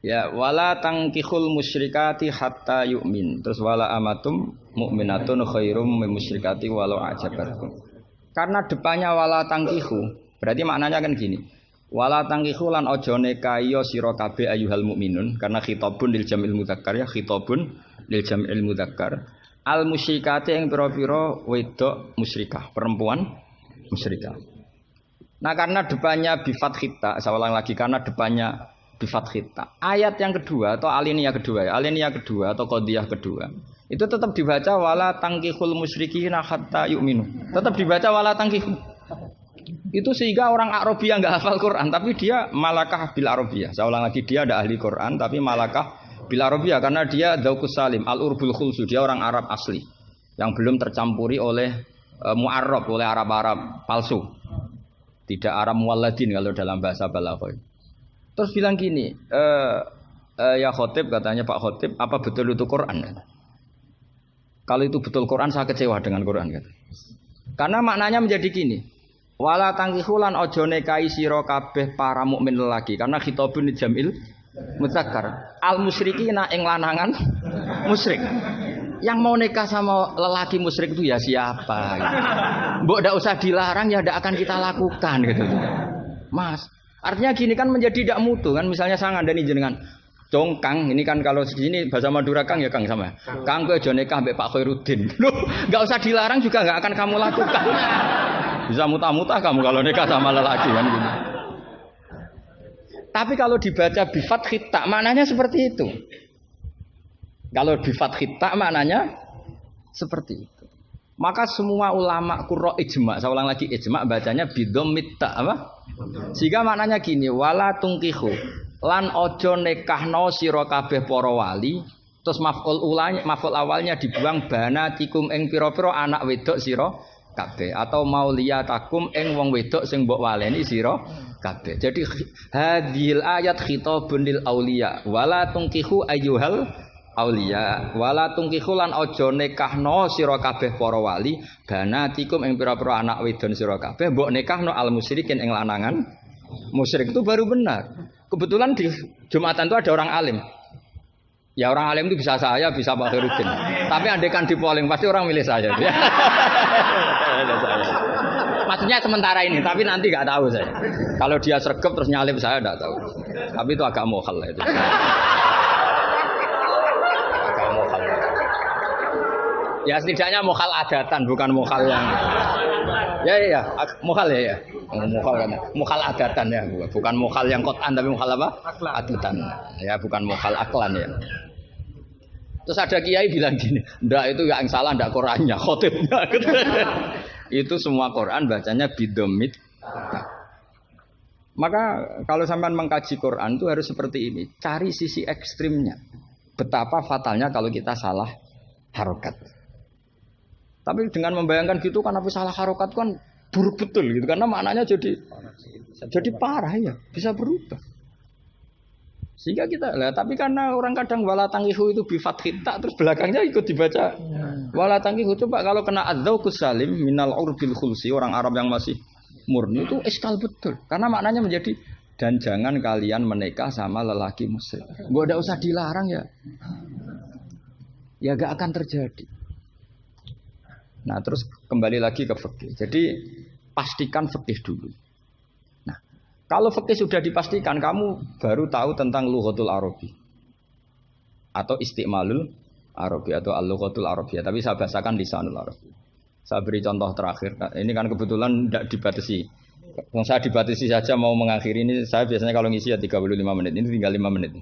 Ya wala tangkihul musyrikati hatta yu'min. Terus wala amatum mu'minatun khairum min musyrikati walau ajabatkum. Karena depannya wala tangkihu, berarti maknanya kan gini. Wala tangkihu lan aja nekayo sira kabeh ayyuhal mukminun, karena khitabun lil jamil mudzakkar ya, khitabun lil jamil mudzakkar. Al musyrikati yang pira-pira wedok musyrikah, perempuan musyrikah. Nah karena depannya bifat khita, saya ulang lagi karena depannya bifat khita. Ayat yang kedua atau alinea kedua, alinea kedua atau qadiyah kedua. Itu tetap dibaca wala tangkihul musyrikina hatta yu'minu. Tetap dibaca wala tangkihul. Itu sehingga orang Arabia enggak hafal Quran tapi dia malakah bil Arabia. Saya ulang lagi dia ada ahli Quran tapi malakah bil Arabia karena dia dzauqus salim, al-urbul khulsu, dia orang Arab asli yang belum tercampuri oleh mu'arrab, oleh Arab-Arab palsu. Tidak Arab muwalladin kalau dalam bahasa balaghah. Terus bilang gini, ya khotib katanya Pak Khotib, apa betul itu Quran? Kalau itu betul Quran saya kecewa dengan Quran kata. Karena maknanya menjadi gini. Wala tangkihulan ojo nekai sira kabeh para mukmin lelaki karena khitabun jamil mudzakkar. Al musyrikina ing lanangan musyrik. Yang mau nikah sama lelaki musyrik itu ya siapa gitu. Mbok ndak usah dilarang ya ndak akan kita lakukan gitu. Mas, artinya gini kan menjadi tidak mutu kan misalnya saya ngandani jenengan Dong Kang, ini kan kalau di sini bahasa Madura Kang ya Kang sama. Kang kowe aja nikah mbek Pak Khairuddin. Loh, enggak usah dilarang juga enggak akan kamu lakukan. Bisa muta-muta kamu kalau nikah sama lelaki kan gitu. Tapi kalau dibaca bifat khita maknanya seperti itu. Kalau bifat khita maknanya seperti itu. Maka semua ulama qurra ijma, saya ulang lagi ijma bacanya bidomit ta apa? Sehingga maknanya gini, wala tungkihu lan ojo nekahno sira kabeh para wali, terus maf'ul awalnya dibuang banatikum ing pira-pira anak wedok sira kabeh atau mauliyatakum ing wong wedok sing mbok waleni sira kabeh. Jadi hadhil ayat khitabun lil auliya wala tungkihu ayyuhal auliya wala tungkihu lan aja nikahno sira kabeh para wali banatikum ing pira-pira anak wedon sira kabeh mbok nikahno al musyrikin ing lanangan musyrik. Itu baru benar. Kebetulan di Jumatan itu ada orang alim. Ya orang alim itu bisa saya, bisa Pak Khairuddin. Tapi andaikan di polling pasti orang milih saya. Maksudnya sementara ini, tapi nanti nggak tahu saya. Kalau dia sregep terus nyalip saya nggak tahu. Tapi itu agak mokhal itu. Agak mokhal. Ya setidaknya mokhal adatan, bukan mokhal yang. Ya, mokhal ya. Mokhal adatan ya, bukan mokhal yang kotan tapi mokhal apa? Adatan. Ya, bukan mokhal aklan ya. Terus ada kiai bilang gini, ndak itu yang salah ndak Qurannya, khotibnya. Itu semua Quran bacanya bidomit. Maka kalau sampean mengkaji Quran itu harus seperti ini, cari sisi ekstrimnya. Betapa fatalnya kalau kita salah harokat. Tapi dengan membayangkan gitu kan habis salah harokat kan buruk betul gitu karena maknanya jadi parah ya, bisa berubah. Sehingga kita lah, tapi karena orang kadang wala tangihu itu bifat khita terus belakangnya ikut dibaca wala tangihu. Coba kalau kena adzauqus salim minal urbil khulsi, orang Arab yang masih murni itu eskal betul. Karena maknanya menjadi dan jangan kalian menikah sama lelaki musyrik. Enggak ada usah dilarang ya. Ya gak akan terjadi. Nah, terus kembali lagi ke fikih. Jadi pastikan fikih dulu. Nah, kalau fikih sudah dipastikan, kamu baru tahu tentang lughatul Arabi atau istimalul Arabi atau al-lughatul Arabiyah. Tapi saya bahasakan lisanul Arabi. Saya beri contoh terakhir. Ini kan kebetulan tidak dibatasi. Yang saya dibatasi saja mau mengakhiri ini. Saya biasanya kalau ngisi ya 35 menit. Ini tinggal 5 menit.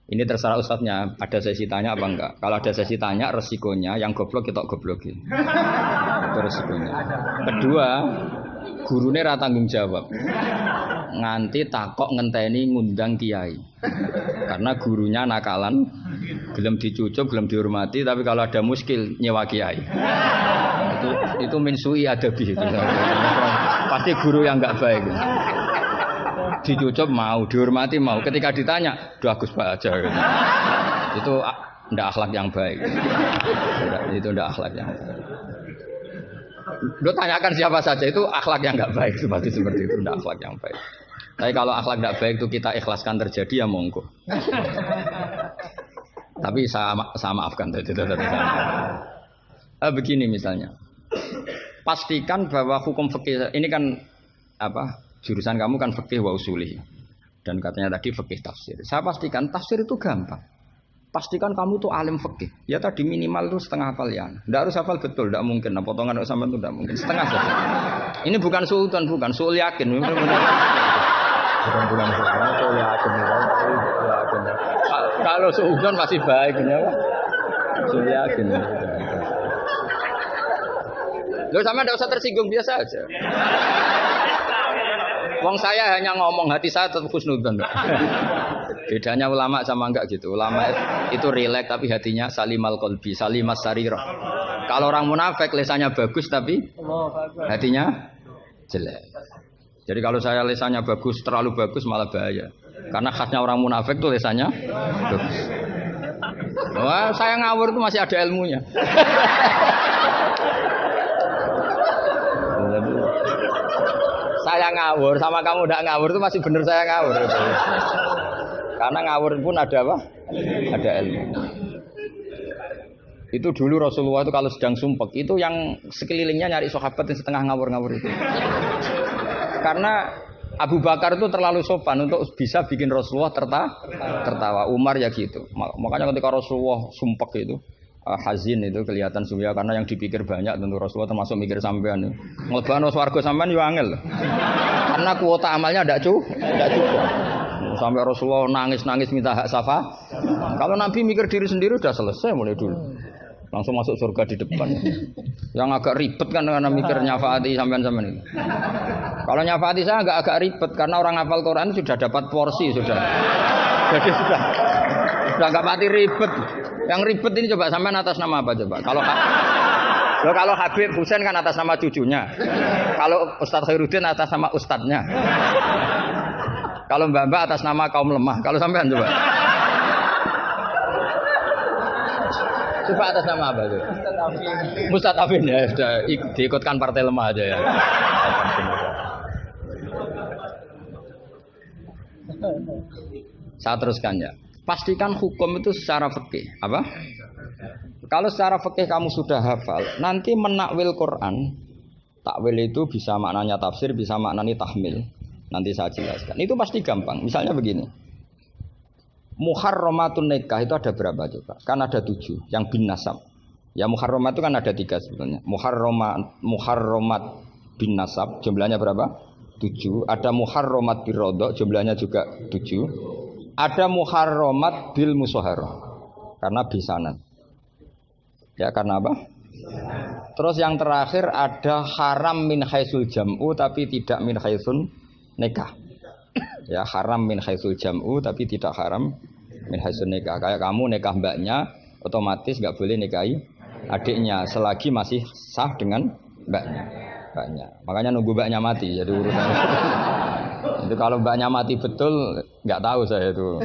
Ini terserah ustadznya, ada sesi tanya apa enggak. Kalau ada sesi tanya, resikonya yang goblok kita goblokin. Itu resikonya. Kedua, gurunya rata tanggung jawab. Nganti takok ngenteni ngundang kiai. Karena gurunya nakalan, belum dicucup, belum dihormati, tapi kalau ada muskil nyewa kiai. Itu minsui adabi itu. Pasti guru yang enggak baik. Dicucup mau, dihormati mau. Ketika ditanya, "Duh Agus Pak aja." Gitu. Itu ndak akhlak yang baik. Itu ndak akhlak yang baik. Lo tanyakan siapa saja itu akhlak yang nggak baik seperti itu ndak akhlak yang baik. Tapi kalau akhlak nggak baik itu kita ikhlaskan terjadi ya monggo. Tapi saya maafkan tadi. Begini misalnya, pastikan bahwa hukum fikih ini kan apa? Jurusan kamu kan fikih wa usulih dan katanya tadi fikih tafsir. Saya pastikan tafsir itu gampang. pastikan kamu tuh alim fikih. Ya tadi minimal tuh setengah hafal ya. Tidak harus hafal betul, tidak mungkin. Nah, potongan sampean itu tidak mungkin. Setengah saja. Ini bukan sultan, bukan sul yakin. Bukan sul yakin. Kalau sultan masih baik, ya Pak. Sul yakin. Loh sama tidak usah tersinggung, biasa aja. Wong saya hanya ngomong, hati saya tetap husnudzon. Bedanya ulama sama enggak gitu. Ulama itu rileks tapi hatinya salimal qalbi, salimas sarirah. Kalau orang munafik lisannya bagus tapi hatinya jelek. Jadi kalau saya lisannya bagus, terlalu bagus malah bahaya. Karena khasnya orang munafik tuh lisannya bagus. Wah, saya ngawur tuh masih ada ilmunya. Saya ngawur sama kamu tidak ngawur itu masih benar saya ngawur. Karena ngawur pun ada apa? Ada ilmu. Itu dulu Rasulullah itu kalau sedang sumpek itu yang sekelilingnya nyari sahabat yang setengah ngawur-ngawur itu. Karena Abu Bakar itu terlalu sopan untuk bisa bikin Rasulullah tertawa. Umar ya gitu. Makanya ketika Rasulullah sumpek itu hazin itu kelihatan surya karena yang dipikir banyak tentu Rasulullah termasuk mikir sampean. Ngelebano swarga sampean yo angel. Karena kuota amalnya tidak cukup. Sampai Rasulullah nangis-nangis minta hak syafaat. Kalau Nabi mikir diri sendiri sudah selesai mulai dulu. Langsung masuk surga di depan. Yang agak ribet kan karena mikir nyafaati sampean-sampean itu. Kalau nyafaati saya agak ribet karena orang hafal Quran sudah dapat porsi sudah. Jadi sudah enggak mati ribet. Yang ribet ini coba sampean atas nama apa coba? Kalau Habib Husain kan atas nama cucunya. Kalau Ustadz Khairuddin atas nama ustadznya. Kalau Mbak atas nama kaum lemah. Kalau sampean coba. Coba atas nama apa itu? Mustadafin ya, sudah diikutkan partai lemah aja ya. Saya teruskan ya. Pastikan hukum itu secara fikih. Apa? Kalau secara fikih kamu sudah hafal, nanti menakwil Quran, takwil itu bisa maknanya tafsir, bisa maknanya tahmil. Nanti saya jelaskan. Itu pasti gampang. Misalnya begini. Muharramatun nikah itu ada berapa coba? Kan ada 7 yang bin nasab. Ya muharramat itu kan ada 3 sebetulnya. Muharramat bin nasab jumlahnya berapa? 7. Ada muharramat birodok jumlahnya juga 7. Ada muharramat bil musoharah karena bisanan. Ya karena apa? Terus yang terakhir ada haram min haisul jam'u tapi tidak min haisun nikah. Ya haram min haisul jam'u tapi tidak haram min haisun nikah. Kayak kamu nikah mbaknya otomatis nggak boleh nikahi adiknya selagi masih sah dengan mbaknya. Makanya nunggu mbaknya mati jadi urusannya. Itu kalau mbaknya mati betul nggak tahu saya itu.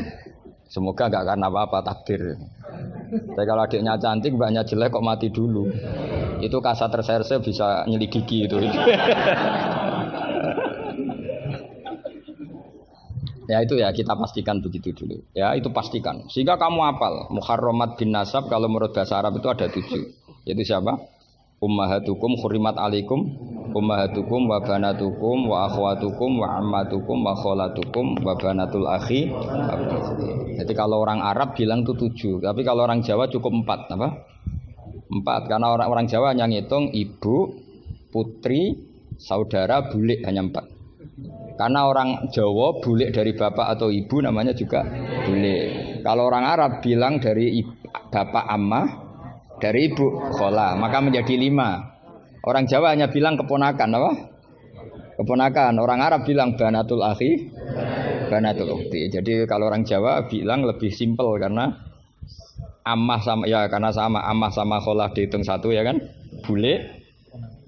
Semoga nggak karena apa-apa takdir. Tapi kalau adiknya cantik mbaknya jelek kok mati dulu. Itu kasat reserse bisa nyelidiki itu. Ya itu ya kita pastikan begitu dulu. Ya itu pastikan. Sehingga kamu hafal muharramat bin nasab kalau menurut bahasa Arab itu ada 7. Yaitu siapa? Ummahatukum khurimat alaikum ummahatukum wa banatukum wa akhwatukum wa ammatukum wa kholatukum wa banatul akhi. Jadi kalau orang Arab bilang itu 7, tapi kalau orang Jawa cukup 4 apa? 4 karena orang Jawa hanya ngitung ibu, putri, saudara, bulik hanya 4. Karena orang Jawa bulik dari bapak atau ibu namanya juga bulik. Kalau orang Arab bilang dari bapak ammah, dari ibu khola, maka menjadi 5. Orang Jawa hanya bilang keponakan apa? Keponakan. Orang Arab bilang banatul akhi, banatul ukhti. Jadi kalau orang Jawa bilang lebih simpel karena ammah sama ya karena sama ammah sama khola dihitung 1 ya kan? Bulik,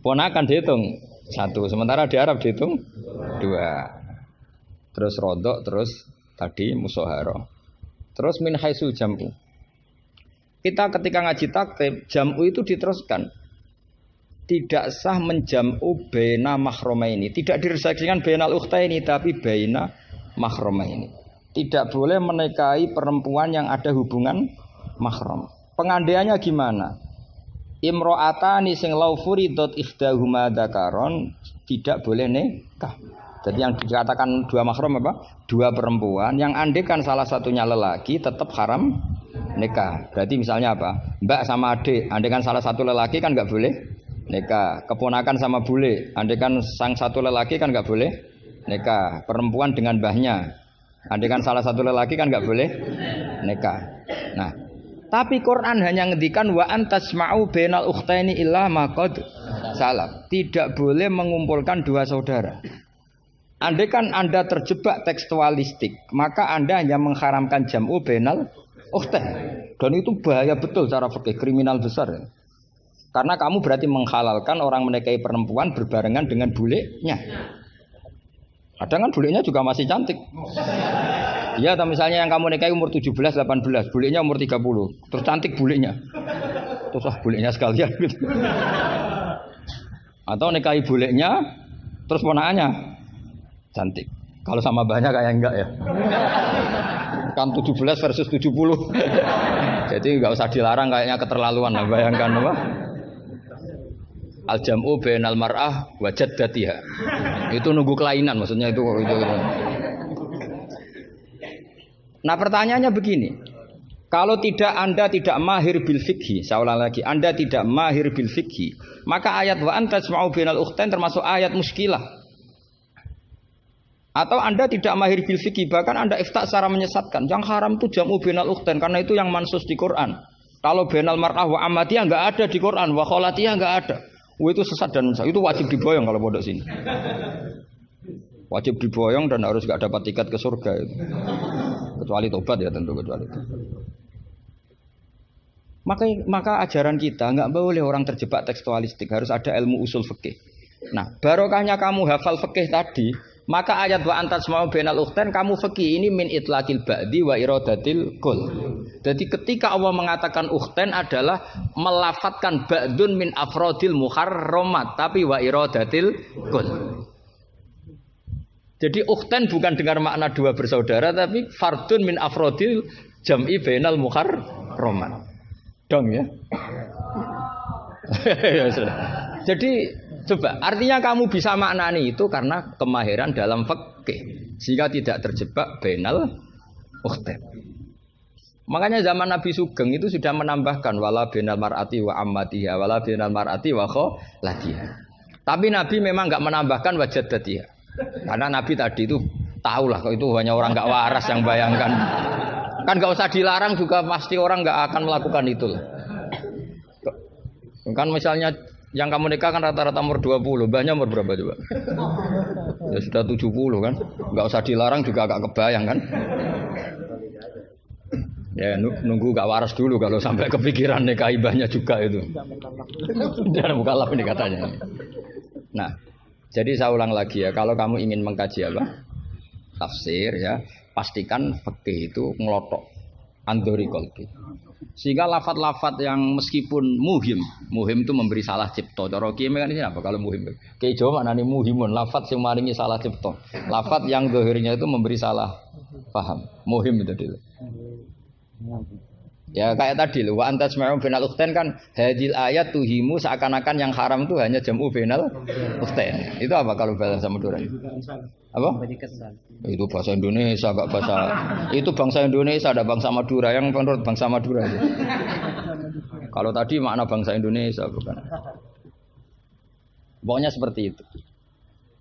ponakan dihitung 1. Sementara di Arab dihitung 2. Terus rodok, terus tadi musoharo. Terus min haisul jam'u. Kita ketika ngaji taktib, jam'u itu diteruskan. Tidak sah menjam'u baina mahromaini. Tidak diresaksikan bainal ukhtaini, tapi baina mahromaini. Tidak boleh menikahi perempuan yang ada hubungan mahram. Pengandaiannya gimana? Imro'atani sing lau furidot ikhdahuma dzakaron tidak boleh nikah. Jadi yang dikatakan 2 mahram apa? 2 perempuan yang andekan salah satunya lelaki tetap haram nikah. Berarti misalnya apa? Mbak sama adik, andaikan salah satu lelaki kan nggak boleh nikah. Keponakan sama bule, andaikan sang satu lelaki kan nggak boleh nikah. Perempuan dengan mbahnya, andaikan salah satu lelaki kan nggak boleh nikah. Nah, tapi Quran hanya ngendikan wa antasma'u bainal ukhtaini illa maqad salam. Tidak boleh mengumpulkan dua saudara. Andai kan Anda terjebak tekstualistik, maka Anda hanya mengharamkan jam'u bainal ukhtain. Dan itu bahaya betul cara fikih, kriminal besar. Karena kamu berarti menghalalkan orang menikahi perempuan berbarengan dengan bulenya. Kadang kan bulenya juga masih cantik. Ya, atau misalnya yang kamu nikahi umur 17, 18, bulenya umur 30. Terus cantik bulenya. Terus bulenya sekalian gitu. Atau nikahi bulenya terus ponakannya cantik. Kalau sama banyak kayak enggak ya. Kan 17 versus 70. Jadi enggak usah dilarang, kayaknya keterlaluan lah, bayangkan apa? Al-jam'u bainal mar'ah wa jaddatiha. Itu nunggu kelainan maksudnya itu. Nah, pertanyaannya begini. Kalau Anda tidak mahir bil fikhi, saya ulang lagi, Anda tidak mahir bil fikhi, maka ayat wa antasma'u bainal ukhtain termasuk ayat muskilah. Atau Anda tidak mahir bil fikih, bahkan Anda ifta secara menyesatkan. Yang haram itu jam'u bainal ukhtain, karena itu yang mansus di Quran. Kalau bainal mar'ah wa ammatiyah enggak ada di Quran, wa kholatiyah enggak ada. Itu sesat dan itu wajib diboyong kalau pondok sini. Wajib diboyong dan harus enggak dapat tiket ke surga itu. Kecuali tobat ya tentu, kecuali itu. Maka ajaran kita enggak boleh orang terjebak tekstualistik, harus ada ilmu usul fikih. Nah, barokahnya kamu hafal fikih tadi, maka ayat wa antasma'u bainal ukhtain kamu fikih ini min itlaqil ba'di wa iradatil kul. Jadi ketika Allah mengatakan ukhtain adalah melafatkan ba'dun min afrodil muharramat tapi wa iradatil kul. Jadi ukhtain bukan dengan makna dua bersaudara tapi fardun min afrodil jam'i bainal muharramat. Dong ya. Ya sudah. Jadi coba, artinya kamu bisa maknani itu karena kemahiran dalam fikih, sehingga tidak terjebak bainal ukhtain. Makanya zaman Nabi Sugeng itu sudah menambahkan wala bainal mar'ati wa ammatiha, wala bainal mar'ati wa kholatiha. Tapi Nabi memang enggak menambahkan wa jaddatiha. Karena Nabi tadi itu tahulah kalau itu hanya orang enggak waras yang bayangkan. Kan enggak usah dilarang juga pasti orang enggak akan melakukan itu. Kan misalnya yang kamu nikah kan rata-rata umur 20, mbahnya umur berapa coba? Ya sudah 70 kan? Enggak usah dilarang juga agak kebayang kan? Ya nunggu gak waras dulu kalau sampai kepikiran nikah ibahnya juga itu. Jangan mukallaf ini katanya. Nah, jadi saya ulang lagi ya, kalau kamu ingin mengkaji apa? Tafsir ya, pastikan fikih itu ngelotok andori kolbi. Sehingga lafat-lafat yang meskipun muhim itu memberi salah cipta. Cara kiye kan ini apa kalau muhim? Kiye Jawa maknane muhimun, lafat yang maringi salah cipta. Lafat yang zahirnya itu memberi salah paham. Muhim itu dulu. Ya kayak tadi loh, wa antasma'u bainal ukhtain kan hadil ayat tuhimu seakan-akan yang haram itu hanya jam'u bainal ukhtain. Itu apa kalau bahasa Madura? Apa? Itu bahasa Indonesia, enggak bahasa. Itu bangsa Indonesia, ada bangsa Madura yang menurut bangsa Madura itu. Kalau tadi makna bangsa Indonesia bukan. Pokoknya seperti itu.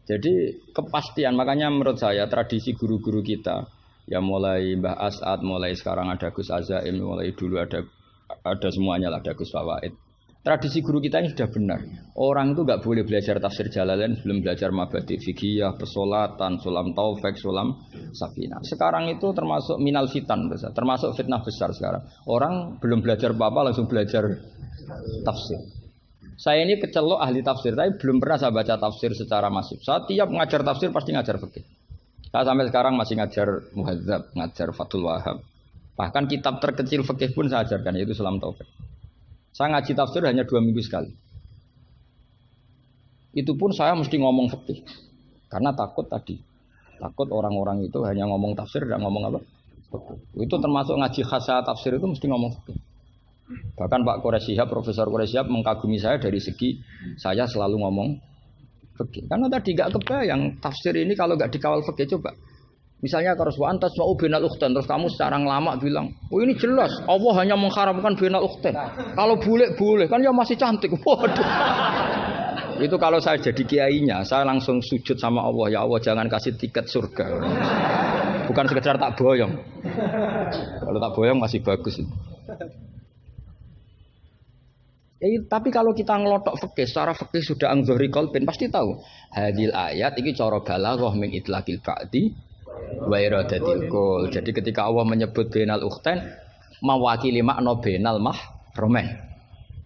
Jadi kepastian, makanya menurut saya tradisi guru-guru kita ya mulai Mbah As'ad, mulai sekarang ada Gus Azaim, mulai dulu ada semuanya lah, ada Gus Fawaid. Tradisi guru kita ini sudah benar. Orang itu enggak boleh belajar tafsir Jalalain sebelum belajar mabadi fikih, pesolatan, sulam taufik, sulam sakinah. Sekarang itu termasuk minal fitan besar, termasuk fitnah besar sekarang. Orang belum belajar apa-apa langsung belajar tafsir. Saya ini kecelok ahli tafsir, tapi belum pernah saya baca tafsir secara masif. Saya tiap ngajar tafsir pasti ngajar fikih. Saya sampai sekarang masih ngajar Muhadzab, ngajar Fathul Wahab. Bahkan kitab terkecil fikih pun saya ajarkan, yaitu Sulam Taufik. Saya ngaji tafsir hanya 2 minggu sekali. Itu pun saya mesti ngomong fikih. Karena takut tadi. Takut orang-orang itu hanya ngomong tafsir, tidak ngomong apa? Fikih. Itu termasuk ngaji khasah tafsir itu mesti ngomong fikih. Bahkan Pak Quraisyihab, Profesor Quraisyihab mengagumi saya dari segi saya selalu ngomong fikih. Karena tadi gak kebayang tafsir ini kalau gak dikawal fikih. Coba Misalnya kalau wa antas mau binal ukhtan terus kamu secara lama bilang, "Oh ini jelas Allah hanya mengharamkan binal ukhtan. Kalau boleh kan ya masih cantik." Waduh. Itu kalau saya jadi kiainya, saya langsung sujud sama Allah, ya Allah jangan kasih tiket surga. Bukan sekedar tak boyong. Kalau tak boyong masih bagus. Tapi kalau kita ngelotok fikih, secara fikih sudah angzori kolbin pasti tahu. Hadil ayat ini cara balaghah min itlaqil ba'di wa iradatil kul. Jadi ketika Allah menyebut bainal ukhtain mewakili makna bainal mahramin.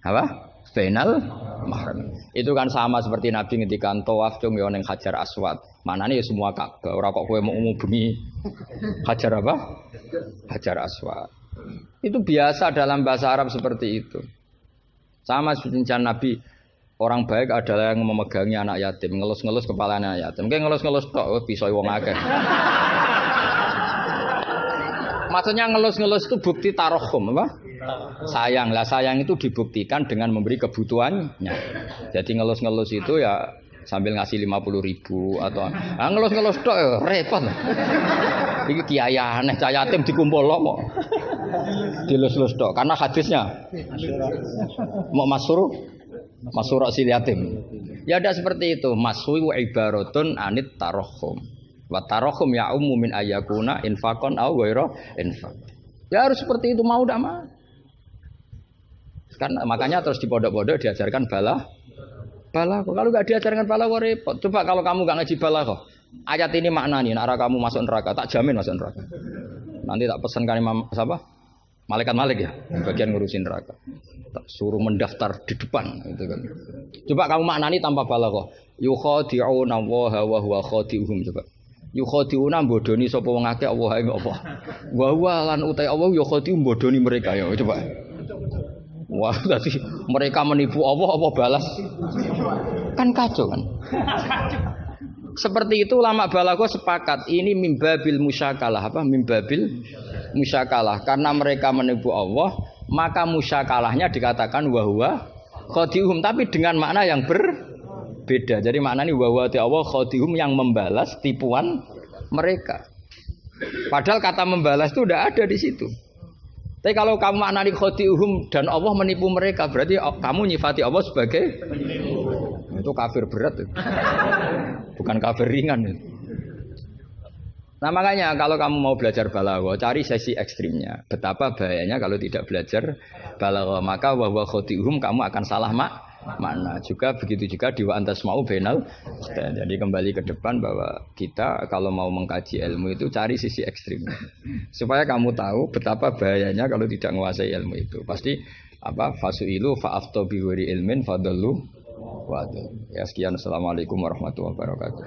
Apa? Bainal mahram. Itu kan sama seperti Nabi ngendikan tawaf cung yo ning Hajar Aswad. Manane ya semua Ka'bah. Ora kok kowe mau bengi Hajar apa? Hajar Aswad. Itu biasa dalam bahasa Arab seperti itu. Sama seperti Nabi, orang baik adalah yang memegangi anak yatim, ngelus-ngelus kepala anak yatim. Kayak ngelus-ngelus tok bisa wong akeh. Maksudnya ngelus-ngelus itu bukti tarohum apa? Sayang. Lah sayang itu dibuktikan dengan memberi kebutuhannya. Jadi ngelus-ngelus itu ya sambil ngasih 50.000 atau ngelus-ngelus tok ya repot. Iki kiai aneh cah yatim dikumpul kok. Dilus-lus tok karena hadisnya mau masur sil yatim. Ya ada seperti itu. Maswi wa ibaratun anit tarohum. Wa tarohum ya min ayakuna infakon aw ghaira infak. Ya harus seperti itu mau tidak mau. Karena makanya terus di pondok-pondok diajarkan balaghah. Kalau nggak diajarkan balaghah repot. Coba kalau kamu nggak ngaji balaghah, ayat ini maknanya, arah kamu masuk neraka, tak jamin masuk neraka. Nanti tak pesankan imam siapa? Malaikat Malik ya, bagian ngurusin neraka. Tak suruh mendaftar di depan gitu kan. Coba kamu maknani tanpa balaghah. Yukhadi'una wa huwa khadi'uhum coba. Yukhadi'una bodoni sapa wong akeh Allah ing apa. Wa huwa lan utai Allah yukhadi'u bodoni mereka ya coba. Wah, tadi mereka menipu Allah apa balas? Kan kacau kan. Seperti itu ulama balaghah sepakat ini mimbabil musyakalah apa mimbabil musyakalah karena mereka menipu Allah maka musyakalahnya dikatakan wahwa khadihum tapi dengan makna yang berbeda. Jadi maknanya wahwa Allah khadihum yang membalas tipuan mereka. Padahal kata membalas itu udah ada di situ. Tapi kalau kamu maknani khadihum dan Allah menipu mereka berarti kamu nyifati Allah sebagai itu kafir berat. Bukan kafir ringan. Nah makanya kalau kamu mau belajar balaghah cari sesi ekstrimnya. Betapa bahayanya kalau tidak belajar balaghah maka wahwa khadihum kamu akan salah makna. Juga begitu juga di wa antas mau bainal. Jadi kembali ke depan bahwa kita kalau mau mengkaji ilmu itu cari sisi ekstrimnya. Supaya kamu tahu betapa bahayanya kalau tidak menguasai ilmu itu. Pasti apa fasuilu fa'aftu bi ghairi ilmin fadallu wa adallu. Ya sekian assalamualaikum warahmatullahi wabarakatuh.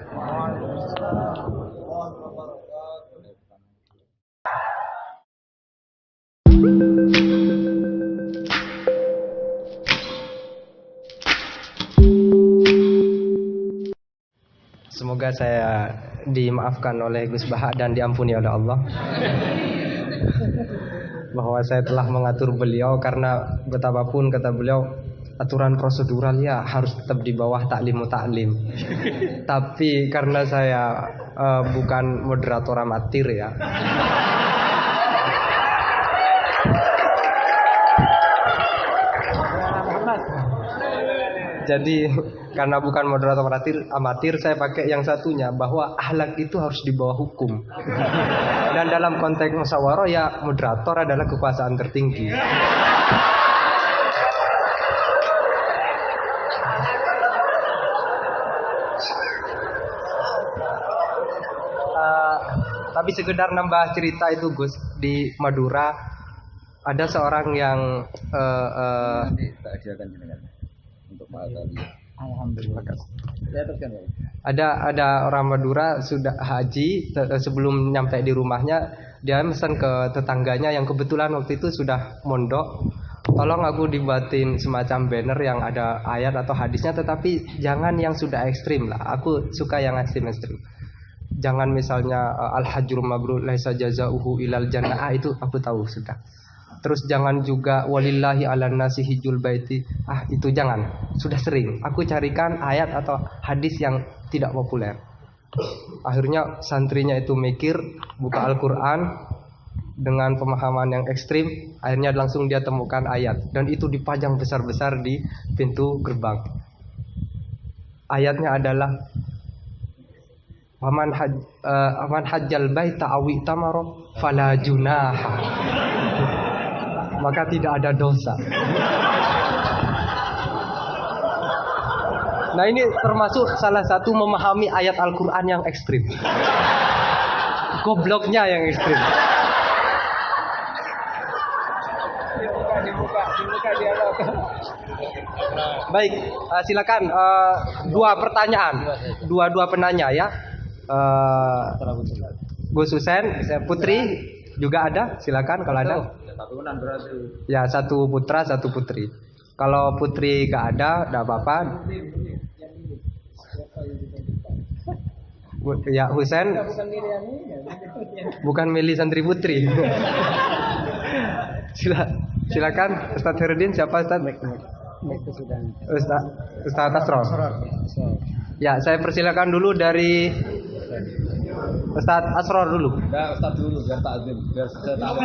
Semoga saya dimaafkan oleh Gus Baha dan diampuni oleh Allah bahwa saya telah mengatur beliau karena betapapun kata beliau aturan prosedural ya harus tetap di bawah taklimu taklim. Tapi karena saya bukan moderator amatir ya. Jadi karena bukan moderator amatir saya pakai yang satunya bahwa akhlak itu harus di bawah hukum. Dan dalam konteks musyawarah ya moderator adalah kekuasaan tertinggi. Tapi sekedar nambah cerita itu Gus, di Madura ada seorang yang Alhamdulillah. Ada orang Madura sudah haji sebelum nyampe di rumahnya dia pesan ke tetangganya yang kebetulan waktu itu sudah mondok, tolong aku dibuatin semacam banner yang ada ayat atau hadisnya tetapi jangan yang sudah ekstrim lah. Aku suka yang ekstrim. Jangan misalnya al-hajjur mabrur laisa jazaohu ilal jannah itu aku tahu sudah. Terus jangan juga walillahi 'alan nasi hijjul baiti. Itu jangan. Sudah sering. Aku carikan ayat atau hadis yang tidak populer. Akhirnya santrinya itu mikir, buka Al-Quran dengan pemahaman yang ekstrim. Akhirnya langsung dia temukan ayat, dan itu dipajang besar-besar di pintu gerbang. Ayatnya adalah Waman hajjal baita awi tamaro fala junaha. Maka tidak ada dosa. Nah, ini termasuk salah satu memahami ayat Al-Quran yang ekstrim. Gobloknya yang ekstrim. Dibuka dialog. Baik, silakan dua pertanyaan, dua penanya ya. Gus Husen, Putri juga ada, silakan kalau ada. Ya, satu putra, satu putri. Kalau putri gak ada, gak apa-apa. Ya, Husen. Bukan milih santri putri. Silakan Ustaz Herudin, siapa Ustaz? Ustaz Asror. Ya, saya persilakan dulu dari Ustaz Asror dulu. Enggak, Ustaz dulu biar takzim, biar saya tahu.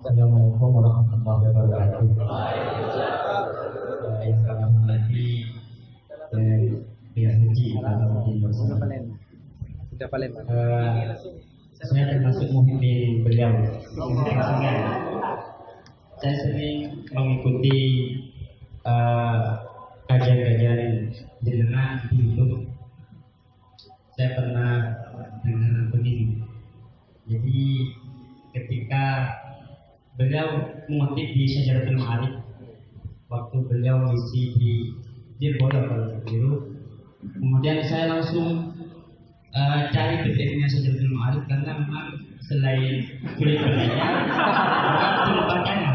Assalamualaikum warahmatullahi wabarakatuh. Yang kami hormati Pihak Haji Sudah paling. Saya termasuk muhibin beliau. Saya sering mengikuti kajian-kajian jenengan di YouTube. Saya pernah dengar begini. Jadi ketika beliau mengutip di Syajaratul Ma'arif, waktu beliau mengisi di Dirbola kalau tidak keliru, kemudian saya langsung cari PDF-nya Syajaratul Ma'arif karena memang selain sulit bacanya, sulit bacanya.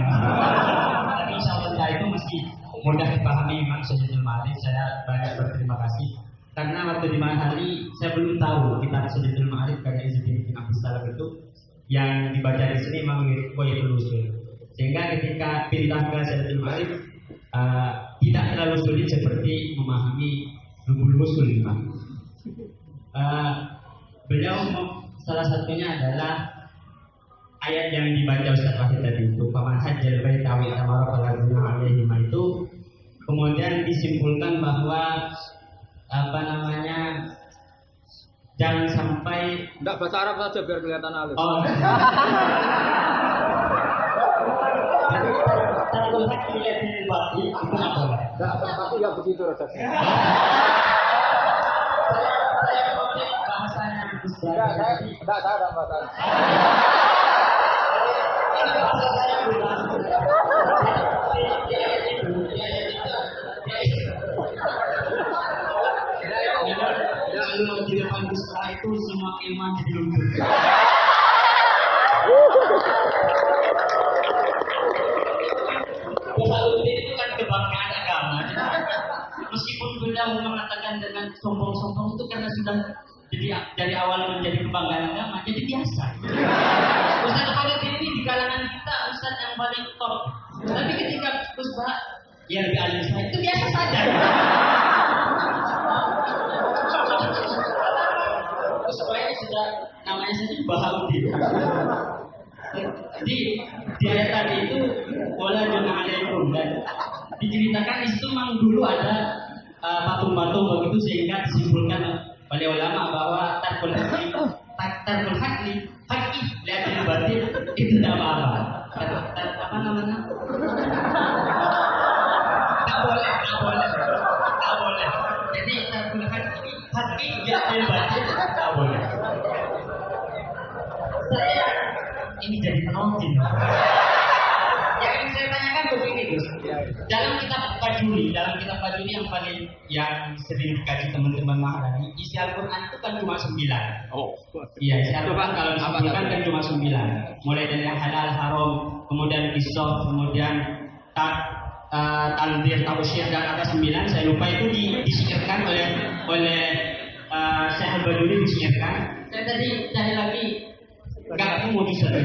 Tapi insya Allah itu masih mudah dipahami memang Syajaratul Ma'arif. Saya banyak berterima kasih karena waktu di malam hari saya belum tahu kitab Syajaratul Ma'arif karya Izzuddin bin Abdus Salam itu yang dibaca di sini memang mirip Qoyatul Usul, sehingga ketika pindah ke Syajaratul Ma'arif tidak terlalu sulit seperti memahami Lubul Usul. Beliau salah satunya adalah ayat yang dibaca Ustaz Wahid tadi itu, Faman hajjal baita aw i'tamara fala junaha alaihim, itu kemudian disimpulkan bahwa jangan sampai Enggak, bahasa Arab saja biar kelihatan halus. oh Tapi enggak begitu rasanya. bahasanya Enggak, saya ada bahasa. Kalau di depan setelah itu semua ilmu jadi luntur. Bahaluddin itu kan kebanggaan agama. Meskipun beliau mengatakan dengan sombong-sombong itu karena sudah jadi dari awal menjadi kebanggaan agama, jadi biasa. Ustaz Bahaluddin ini di kalangan kita Ustaz yang paling top. Tapi ketika Ustaz yang lebih alim saya itu biasa saja. Supaya sudah namanya saja Bahaluddin. Jadi di ayat tadi itu wala junaha alaikum, dan diceritakan di situ memang dulu ada patung-patung begitu, sehingga disimpulkan oleh ulama bahwa tarkul hakli lihat batin itu tidak apa-apa. Apa namanya? Tak boleh. Jadi tarkul hakli lihat batin tak boleh. Saya ini jadi penonton. Yang ingin saya tanyakan begini, Gus. Dalam kitab Fajuri yang sering dikaji teman-teman Mahdani, isi Al-Quran itu kan cuma 9. Oh. Iya, isi Al-Quran kalau disebutkan kan cuma 9. Mulai dari yang halal, haram, kemudian kisah, kemudian tanbir, tausyir, dan ada 9. Saya lupa itu disihirkan oleh Syekh Al-Bajuri, disihirkan. Saya tadi cari lagi Enggak aku mau bisa. Tapi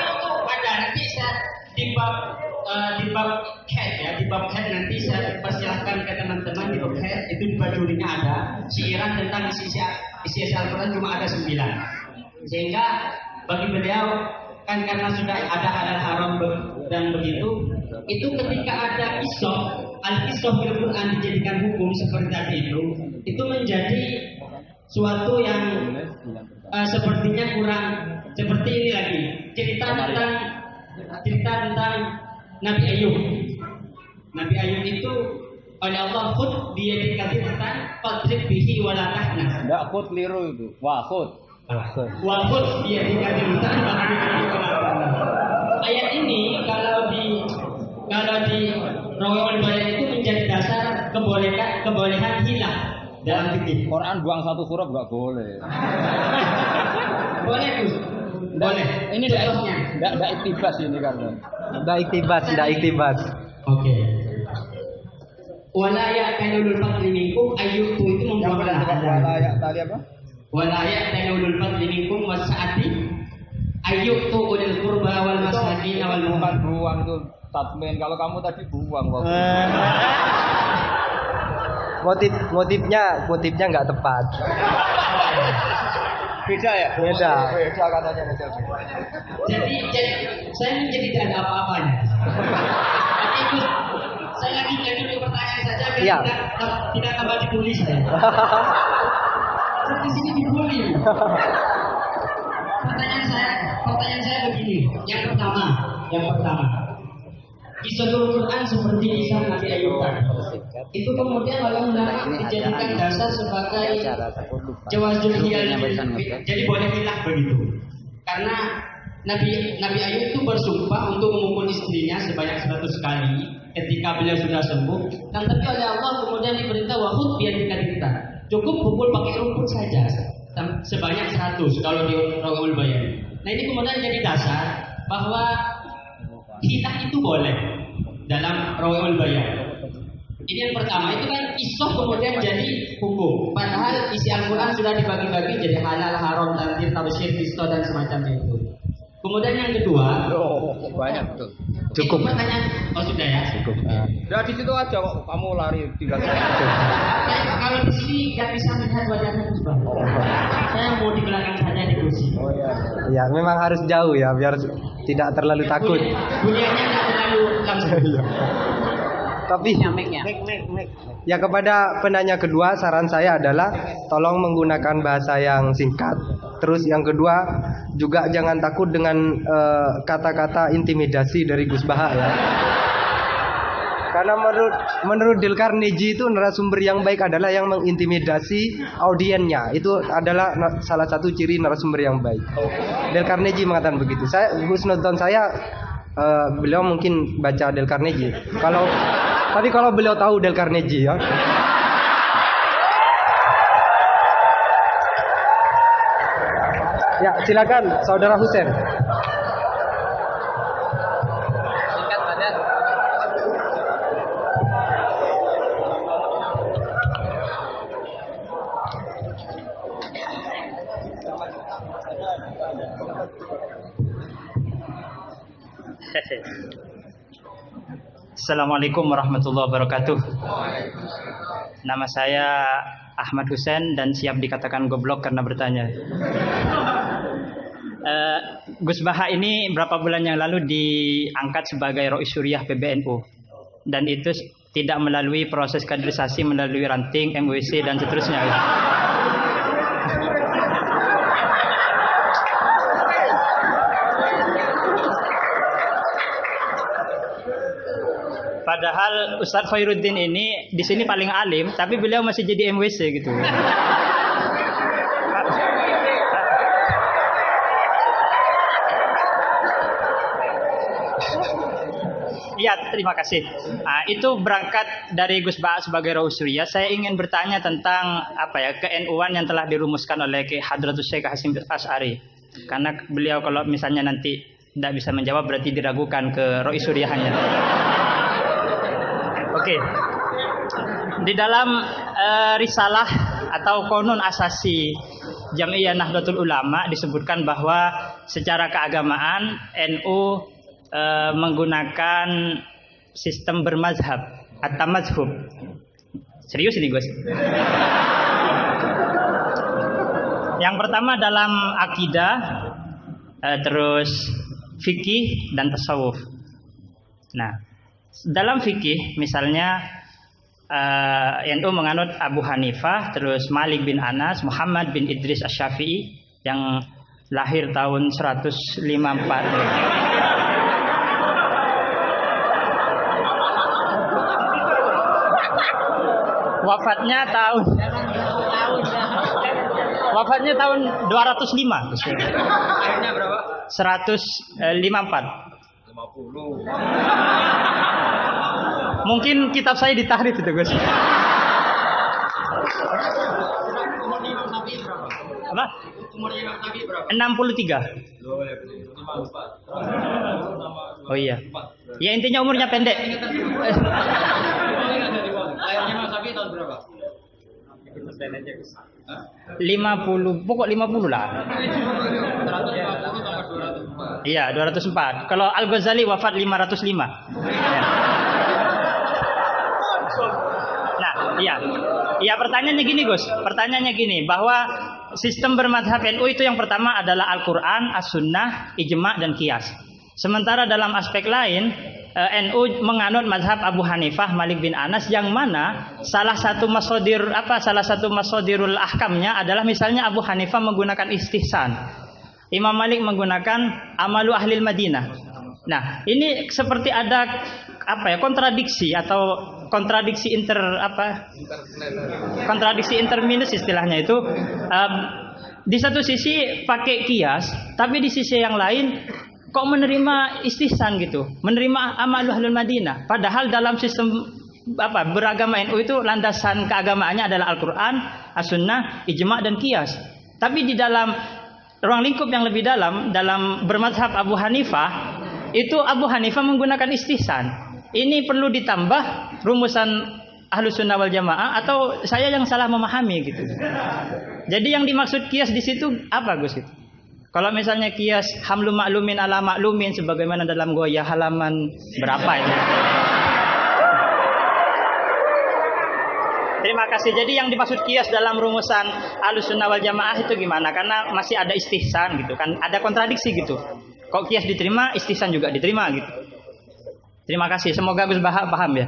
itu ada nanti saya di bab head ya, di bab head nanti saya persilahkan ke teman-teman di bab head itu di bajunya ada syiaran tentang isi Al-Quran cuma ada 9. Sehingga bagi beliau kan karena sudah ada halal haram dan begitu, itu ketika ada al-qisah fil Quran dijadikan hukum seperti tadi itu menjadi suatu yang sepertinya kurang seperti ini lagi. Cerita tentang Nabi Ayub. Nabi Ayub itu oleh Allah khud dia dikatakan fadrib bihi wala tahnas. Enggak khut liru itu. Wah, khut. Walaupun dia dikatakan ayat ini kalau di Rawaiul Bayan itu menjadi dasar kebolehan hilah dalam fikih. Quran buang satu huruf enggak boleh. Boleh tuh. Boleh. Ini contohnya. Enggak iktibas ini karena. Tidak iktibas. Oke. Wala ya'talul fadli minkum ayyutu itu membuang Wala tali apa? Wala ya'talul fadli minkum wasa'ati ayyutu ulil qurba wal masakin wal Bukan buang itu tatmin. Kalau kamu tadi buang waktu. Motifnya nggak tepat. Beda ya? Beda katanya beda. Jadi saya menjadi tidak ada apa-apanya. Tapi itu saya lagi pertanyaan saja biar Iya. tidak tambah dibully saya. Di sini dibully. Pertanyaan saya begini. Yang pertama, kisahul Quran seperti kisah Nabi Ayub itu kemudian oleh ulama dijadikan dasar sebagai jawazul hiyal, jadi boleh hilah begitu. Karena Nabi Ayub itu bersumpah untuk memukul istrinya sebanyak 100 kali ketika beliau sudah sembuh, dan tapi oleh Allah kemudian diperintah wahud biar kita cukup pukul pakai rumput saja sebanyak 100 kalau di Rawaiul Bayan. Nah ini kemudian jadi dasar bahwa hilah itu boleh dalam Rawaiul Bayan. Ini yang pertama, itu kan kisah kemudian jadi hukum. Padahal isi Al-Quran sudah dibagi-bagi jadi halal, haram, tanzir, tabsyir, kisah dan semacamnya itu. Kemudian yang kedua, Banyak betul. Cukup. itu pertanyaan, sudah ya. Cukup. Udah di situ aja kok kamu lari tinggal. Saya kalau di sini nggak bisa melihat wajahnya Gus Bang. Saya mau di belakang saja di kursi. Ya, memang harus jauh ya biar tidak terlalu takut. Buniannya nggak terlalu langsung. Tapi ya kepada penanya kedua, saran saya adalah tolong menggunakan bahasa yang singkat. Terus yang kedua juga jangan takut dengan kata-kata intimidasi dari Gus Baha ya. Karena menurut Dale Carnegie itu narasumber yang baik adalah yang mengintimidasi audiennya. Itu adalah salah satu ciri narasumber yang baik. Dale Carnegie mengatakan begitu. Husnuzon saya beliau mungkin baca Dale Carnegie. Tapi kalau beliau tahu Dale Carnegie ya. Ya, silakan Saudara Husen. Assalamualaikum warahmatullahi wabarakatuh. Nama saya Ahmad Husen dan siap dikatakan goblok karena bertanya. Gus Baha ini berapa bulan yang lalu diangkat sebagai Rois Syuriah PBNU dan itu tidak melalui proses kaderisasi, melalui ranting, MWC dan seterusnya. Padahal Ustadz Khairuddin ini di sini paling alim, tapi beliau masih jadi MWC gitu. Ya, terima kasih. Nah, itu berangkat dari Gus Baha sebagai Rois Syuriah. Saya ingin bertanya tentang ke-NU-an yang telah dirumuskan oleh Hadratus Syekh Hasyim Asy'ari. Karena beliau kalau misalnya nanti tidak bisa menjawab berarti diragukan ke Rois Syuriahnya. Oke. Di dalam risalah atau konon asasi Jam'iyah Nahdlatul Ulama disebutkan bahwa secara keagamaan NU menggunakan sistem bermazhab atau mazhub. Serius ini Gus. Yang pertama dalam akidah, terus fikih dan tasawuf. Nah, dalam fikih misalnya NU menganut Abu Hanifah, terus Malik bin Anas, Muhammad bin Idris Asy-Syafi'i yang lahir tahun 154. Wafatnya tahun 205. Akhirnya berapa? 154. 50. Mungkin kitab saya ditahrif itu Gus. Umurnya Imam Syafi'i berapa? Apa? Umurnya Imam Syafi'i berapa? 63. 54. Oh iya. Ya intinya umurnya pendek. Lahirnya Imam Syafi'i tahun berapa? 50, pokok 50 lah. 150 tambah 204. Iya, 204. Kalau Al-Ghazali wafat 505. Ya. Nah, iya. Iya, pertanyaannya gini, Gus. Pertanyaannya gini, bahwa sistem bermadhab NU itu yang pertama adalah Al-Quran, As-Sunnah, Ijma' dan Qiyas. Sementara dalam aspek lain, NU menganut mazhab Abu Hanifah, Malik bin Anas, yang mana salah satu masodirul ahkamnya adalah misalnya Abu Hanifah menggunakan istihsan, Imam Malik menggunakan amalu ahlil Madinah. Nah, ini seperti ada kontradiksi atau kontradiksi interminus istilahnya itu. Di satu sisi pakai kias, tapi di sisi yang lain kok menerima istihsan gitu, menerima amalu ahlul Madinah. Padahal dalam sistem beragama NU itu landasan keagamaannya adalah Al-Quran, As-Sunnah, Ijma' dan Qiyas. Tapi di dalam ruang lingkup yang lebih dalam bermazhab Abu Hanifah, itu Abu Hanifah menggunakan istihsan. Ini perlu ditambah rumusan Ahlus Sunnah wal Jamaah, atau saya yang salah memahami gitu. Jadi yang dimaksud Qiyas di situ apa Gus gitu? Kalau misalnya kias hamlu maklumin ala maklumin sebagaimana dalam Goya halaman berapa ini? Terima kasih. Jadi yang dimaksud kias dalam rumusan Ahlus Sunnah wal Jamaah itu gimana? Karena masih ada istihsan gitu kan, ada kontradiksi gitu. Kok kias diterima, istihsan juga diterima gitu. Terima kasih. Semoga Gus paham ya.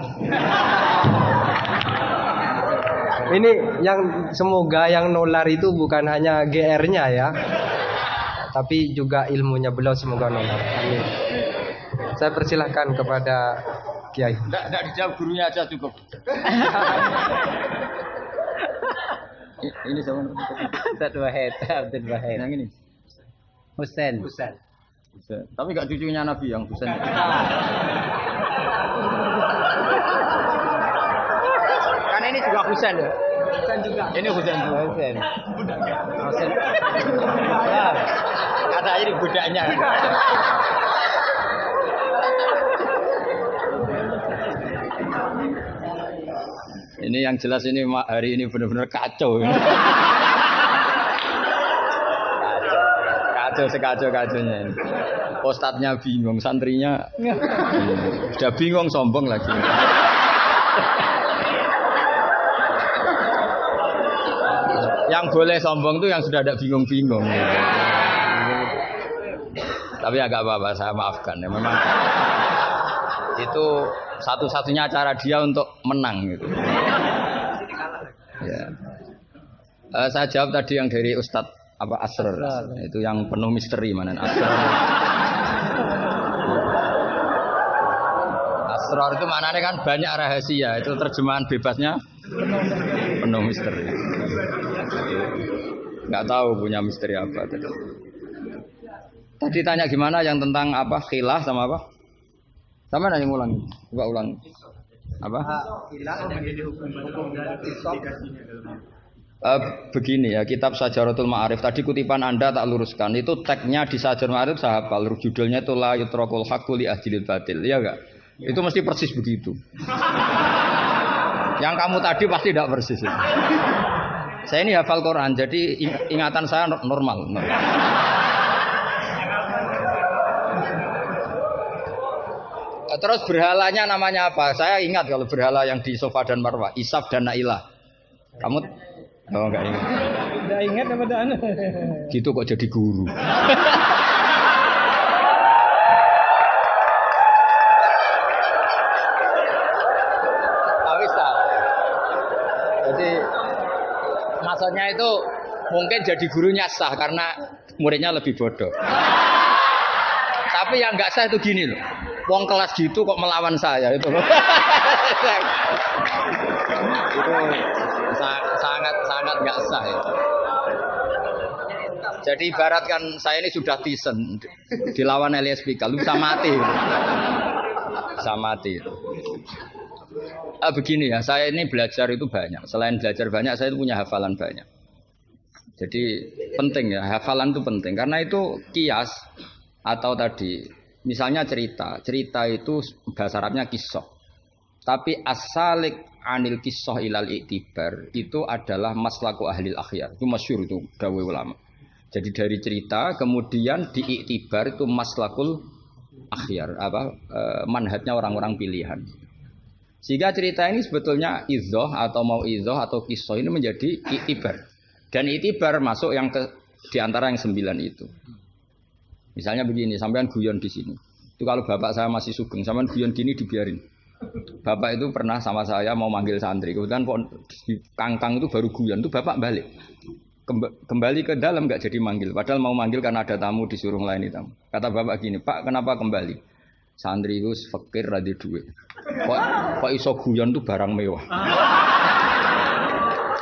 Ini yang semoga yang nular itu bukan hanya GR-nya ya, tapi juga ilmunya beliau semoga nular. Amin. Saya persilahkan kepada Kiai. Enggak dijawab, gurunya aja cukup. Ini sama Abdul Wahid. yang ini. Husain. Tapi gak cucunya Nabi yang Husain. Karena ini juga Husain ya. Husain juga. Ini Husain. Husain. Kata ini budaknya. Ini yang jelas ini hari ini benar-benar kacau. Kacau sekacau-kacaunya. Ustadznya bingung, santrinya sudah bingung, sombong lagi. Yang boleh sombong tuh yang sudah ada bingung-bingung. Tapi agak apa-apa, saya maafkan ya. Memang itu satu-satunya cara dia untuk menang gitu. Ya. Saya jawab tadi yang dari Ustadz Asrar. Itu yang penuh misteri mana Asrar. Asrar itu maknanya kan banyak rahasia. Itu terjemahan bebasnya penuh misteri. Nggak tahu punya misteri apa tadi. Tadi tanya gimana yang tentang khilaf sama apa? Sama nanya ulang. Coba ulang. Apa? Begini ya, kitab Sajaratul Ma'arif. Tadi kutipan Anda tak luruskan. Itu tagnya di Sajaratul Ma'arif saya hafal. Judulnya itu La Yutrakul Haqqu li Ahdil Batil. Iya enggak? Itu mesti persis begitu. Yang kamu tadi pasti tidak persis itu. Saya ini hafal Quran, jadi ingatan saya normal. Terus berhalanya namanya apa? Saya ingat kalau berhala yang di Safa dan Marwah, Isaf dan Nailah. Kamu enggak ingat? Enggak ingat apa dah? Gitu kok jadi guru. Tapi salah. Jadi maksudnya itu mungkin jadi gurunya sah karena muridnya lebih bodoh. Tapi yang nggak sah itu gini loh. Wong kelas gitu kok melawan saya itu loh. Itu sangat nggak sah ya. Jadi ibaratkan saya ini sudah tisen dilawan Elias Pikal, bisa mati. Bisa mati. Begini ya, saya ini belajar itu banyak. Selain belajar banyak, saya itu punya hafalan banyak. Jadi penting ya, hafalan itu penting karena itu kias atau tadi misalnya cerita itu bahasa Arabnya kisah. Tapi asalik anil kisah ilal iktibar itu adalah maslaku ahlil akhyar. Itu masyhur itu dawuh ulama. Jadi dari cerita kemudian diiktibar itu maslakul akhyar manhajnya orang-orang pilihan. Sehingga cerita ini sebetulnya izoh atau mau izoh atau kisah ini menjadi iktibar. Dan iktibar masuk yang di antara yang 9 itu. Misalnya begini, sampean guyon di sini. Itu kalau bapak saya masih sugeng, sampean guyon gini dibiarin. Bapak itu pernah sama saya mau manggil santri. Kemudian di kangkang itu baru guyon, itu bapak balik. Kembali ke dalam nggak jadi manggil. Padahal mau manggil karena ada tamu disuruh melayani tamu. Kata bapak gini, Pak kenapa kembali? Santri itu fakir rada duit. Kok iso guyon itu barang mewah.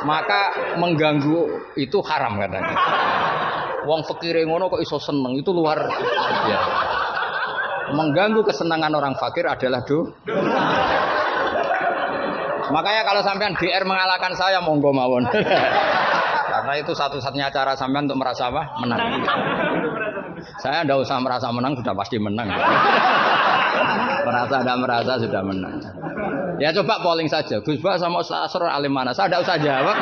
Maka mengganggu itu haram katanya. Wong fakir ngono kok iso seneng itu luar ya. Mengganggu kesenangan orang fakir adalah Makanya kalau sampean GR mengalahkan saya monggo mawon. Karena itu satu-satunya cara sampean untuk merasa apa? Menang. Saya ndak usah merasa menang sudah pasti menang. Merasa tidak merasa sudah menang. Ya coba polling saja. Gus Bak sama Ustaz Asror alim mana? Saya tidak usah jawab.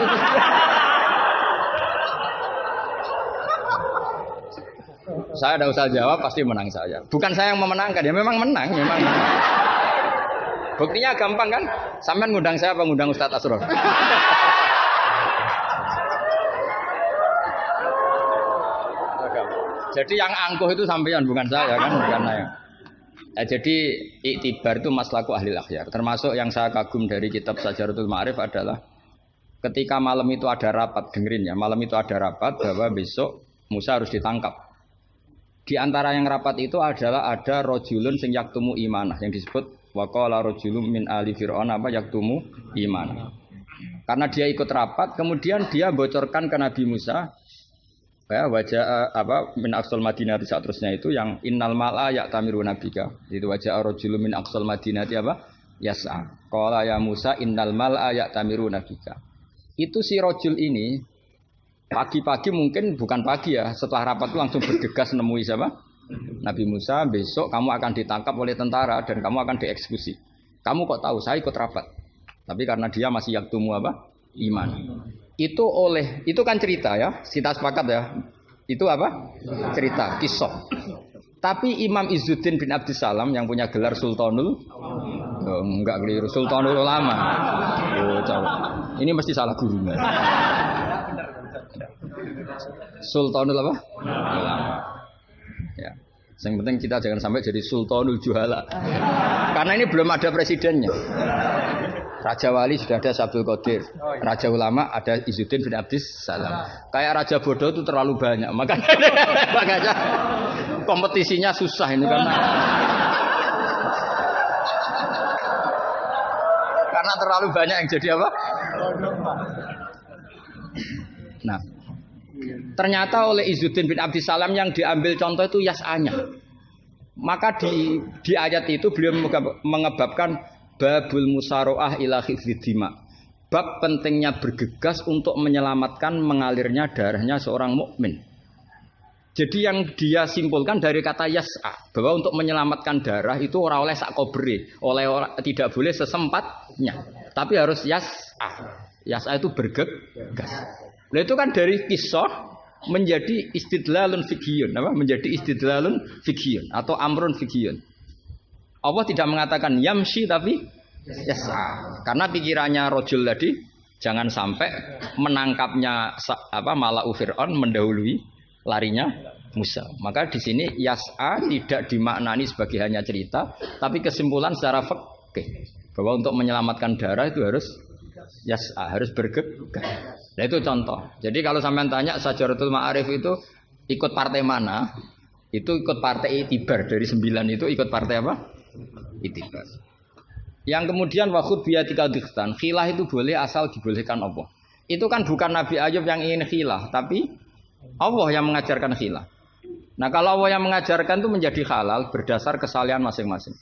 Saya tidak usah jawab pasti menang saya. Bukan saya yang memenangkan, ya memang menang, memang. Buktinya gampang kan? Sampean ngundang saya apa ngundang Ustaz Asror? Jadi yang angkuh itu sampean bukan saya kan, bukan saya. Jadi iktibar itu maslaku ahli akhyar. Termasuk yang saya kagum dari kitab Sajaratul Ma'arif adalah ketika malam itu ada rapat, dengerin ya, malam itu ada rapat bahwa besok Musa harus ditangkap. Di antara yang rapat itu adalah ada rojulun sing yaktumu imanah yang disebut waqala rojulun min ali fir'aun yaktumu imanah. Karena dia ikut rapat, kemudian dia bocorkan ke Nabi Musa ya wajah min aqsal madinah saat terusnya itu yang innal mal'a ya'tamiru nabika. Itu wajah rojulun min aqsal madinah apa? Yas'a. Qala ya Musa innal mal'a ya'tamiru nabika. Itu si rojul ini pagi-pagi mungkin bukan pagi ya, setelah rapat itu langsung bergegas nemui siapa? Nabi Musa, besok kamu akan ditangkap oleh tentara dan kamu akan dieksekusi. Kamu kok tahu? Saya ikut rapat. Tapi karena dia masih yaktumu apa? Iman. Itu kan cerita ya, kita sepakat ya. Itu apa? Cerita, kisah. Tapi Imam Izzuddin bin Abdissalam yang punya gelar Sultanul enggak keliru, Sultanul Ulama. Ini mesti salah gurunya. Sultanul apa? Ulama. Ya. Yang penting kita jangan sampai jadi Sultanul Juhala. Karena ini belum ada presidennya. Raja Wali sudah ada Sabdul Qadir. Raja Ulama ada Izzuddin bin Abdis Salam. Kayak Raja Bodoh itu terlalu banyak. Makanya kompetisinya susah ini karena terlalu banyak yang jadi apa? Nah, ternyata oleh Izzuddin bin Abdissalam yang diambil contoh itu yas'anya. Maka di ayat itu beliau mengebabkan babul musaroah ila khifdidima. Bab pentingnya bergegas untuk menyelamatkan mengalirnya darahnya seorang mukmin. Jadi yang dia simpulkan dari kata yas'a bahwa untuk menyelamatkan darah itu orang oleh sakobri, tidak boleh sesempatnya, tapi harus yas'a. Yas'a itu bergegas. Nah itu kan dari kisah menjadi istidlalun fiqhiyun, apa? Menjadi istidlalun fiqhiyun atau amrun fiqhiyun. Allah tidak mengatakan yamshi tapi yas'a. Karena pikirannya rojul tadi jangan sampai menangkapnya Mala'u Fir'aun mendahului larinya Musa. Maka di sini yas'a tidak dimaknani sebagai hanya cerita, tapi kesimpulan secara fikih bahwa untuk menyelamatkan darah itu harus yas'a, harus bergegas. Nah itu contoh. Jadi kalau sampean tanya Syajaratul Ma'arif itu ikut partai mana? Itu ikut partai Itibar. Dari 9 itu ikut partai apa? Itibar. Yang kemudian wakhud biyatika dikhtan. Khilah itu boleh asal dibolehkan Allah. Itu kan bukan Nabi Ayub yang ingin khilah, tapi Allah yang mengajarkan khilah. Nah kalau Allah yang mengajarkan itu menjadi halal berdasar kesalahan masing-masing.